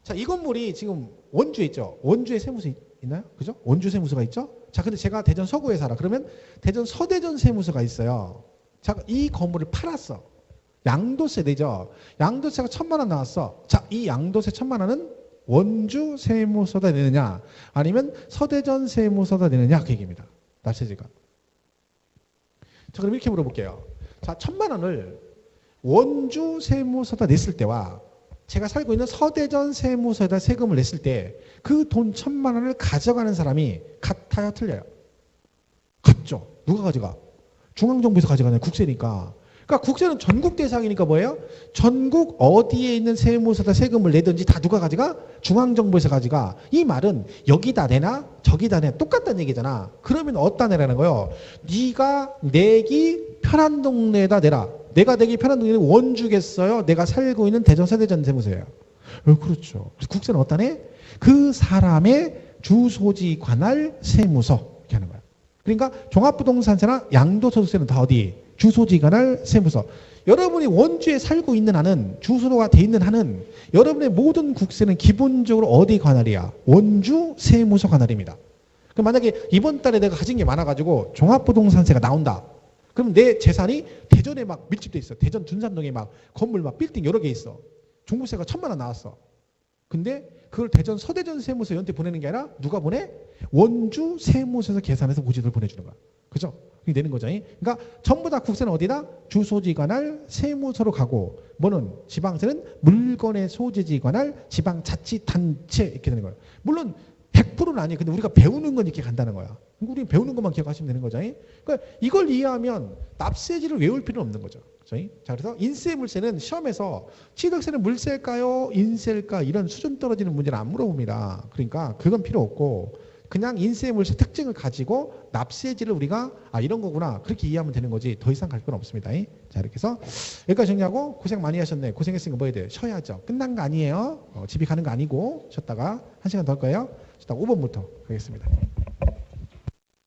자 이 건물이 지금 원주에 있죠. 원주에 세무서 있나요? 그죠? 원주 세무서가 있죠. 자 근데 제가 대전 서구에 살아. 그러면 대전 서대전 세무서가 있어요. 자 이 건물을 팔았어. 양도세 내죠. 양도세가 1,000만 원 나왔어. 자 이 양도세 1,000만 원은 원주 세무서다 내느냐 아니면 서대전 세무서다 내느냐 그 얘기입니다. 납세지가. 자 그럼 이렇게 물어볼게요. 자 1,000만 원을 원주 세무서다 냈을 때와 제가 살고 있는 서대전 세무서에다 세금을 냈을 때 그 돈 1,000만 원을 가져가는 사람이 같아요? 틀려요? 같죠. 누가 가져가? 중앙정부에서 가져가는 국세니까. 그러니까 국세는 전국 대상이니까 뭐예요? 전국 어디에 있는 세무서다 세금을 내든지 다 누가 가져가? 중앙정부에서 가져가. 이 말은 여기다 내나 저기다 내 똑같다는 얘기잖아. 그러면 어디다 내라는 거예요? 네가 내기 편한 동네에다 내라. 내가 내기 편한 동네는 원주겠어요? 내가 살고 있는 대전 서대전 세무서예요. 그렇죠. 국세는 어디다 내? 그 사람의 주소지 관할 세무서 이렇게 하는 거야. 그러니까 종합부동산세나 양도소득세는 다 어디? 주소지 관할 세무서. 여러분이 원주에 살고 있는 한은 주소가 돼 있는 한은 여러분의 모든 국세는 기본적으로 어디 관할이야? 원주 세무서 관할입니다. 그럼 만약에 이번 달에 내가 가진 게 많아가지고 종합부동산세가 나온다. 그럼 내 재산이 대전에 막 밀집돼 있어. 대전 둔산동에 막 건물 막 빌딩 여러 개 있어. 종부세가 1,000만 원 나왔어. 근데 그걸 대전 서대전 세무서한테 보내는 게 아니라 누가 보내? 원주 세무서에서 계산해서 모집을 보내주는 거야. 그죠? 그게 내는 거죠. 그러니까 전부 다 국세는 어디다? 주소지 관할 세무서로 가고 뭐는 지방세는 물건의 소재지 관할 지방자치단체 이렇게 되는 거예요. 물론 100%는 아니에요. 근데 우리가 배우는 건 이렇게 간다는 거야. 우리 배우는 것만 기억하시면 되는 거죠. 그러니까 이걸 이해하면 납세지를 외울 필요는 없는 거죠. 자, 그래서 인세 물세는 시험에서 취득세는 물세일까요? 인세일까? 이런 수준 떨어지는 문제는 안 물어봅니다. 그러니까 그건 필요 없고 그냥 인세 물세 특징을 가지고 납세지를 우리가 이런 거구나 그렇게 이해하면 되는 거지 더 이상 갈 건 없습니다. 자 이렇게 해서 여기까지 정리하고 고생 많이 하셨네. 고생했으니까 뭐 해야 돼요? 쉬어야죠. 끝난 거 아니에요. 집이 가는 거 아니고 쉬었다가 1시간 더 할 거예요. 쉬었다가 5번부터 가겠습니다.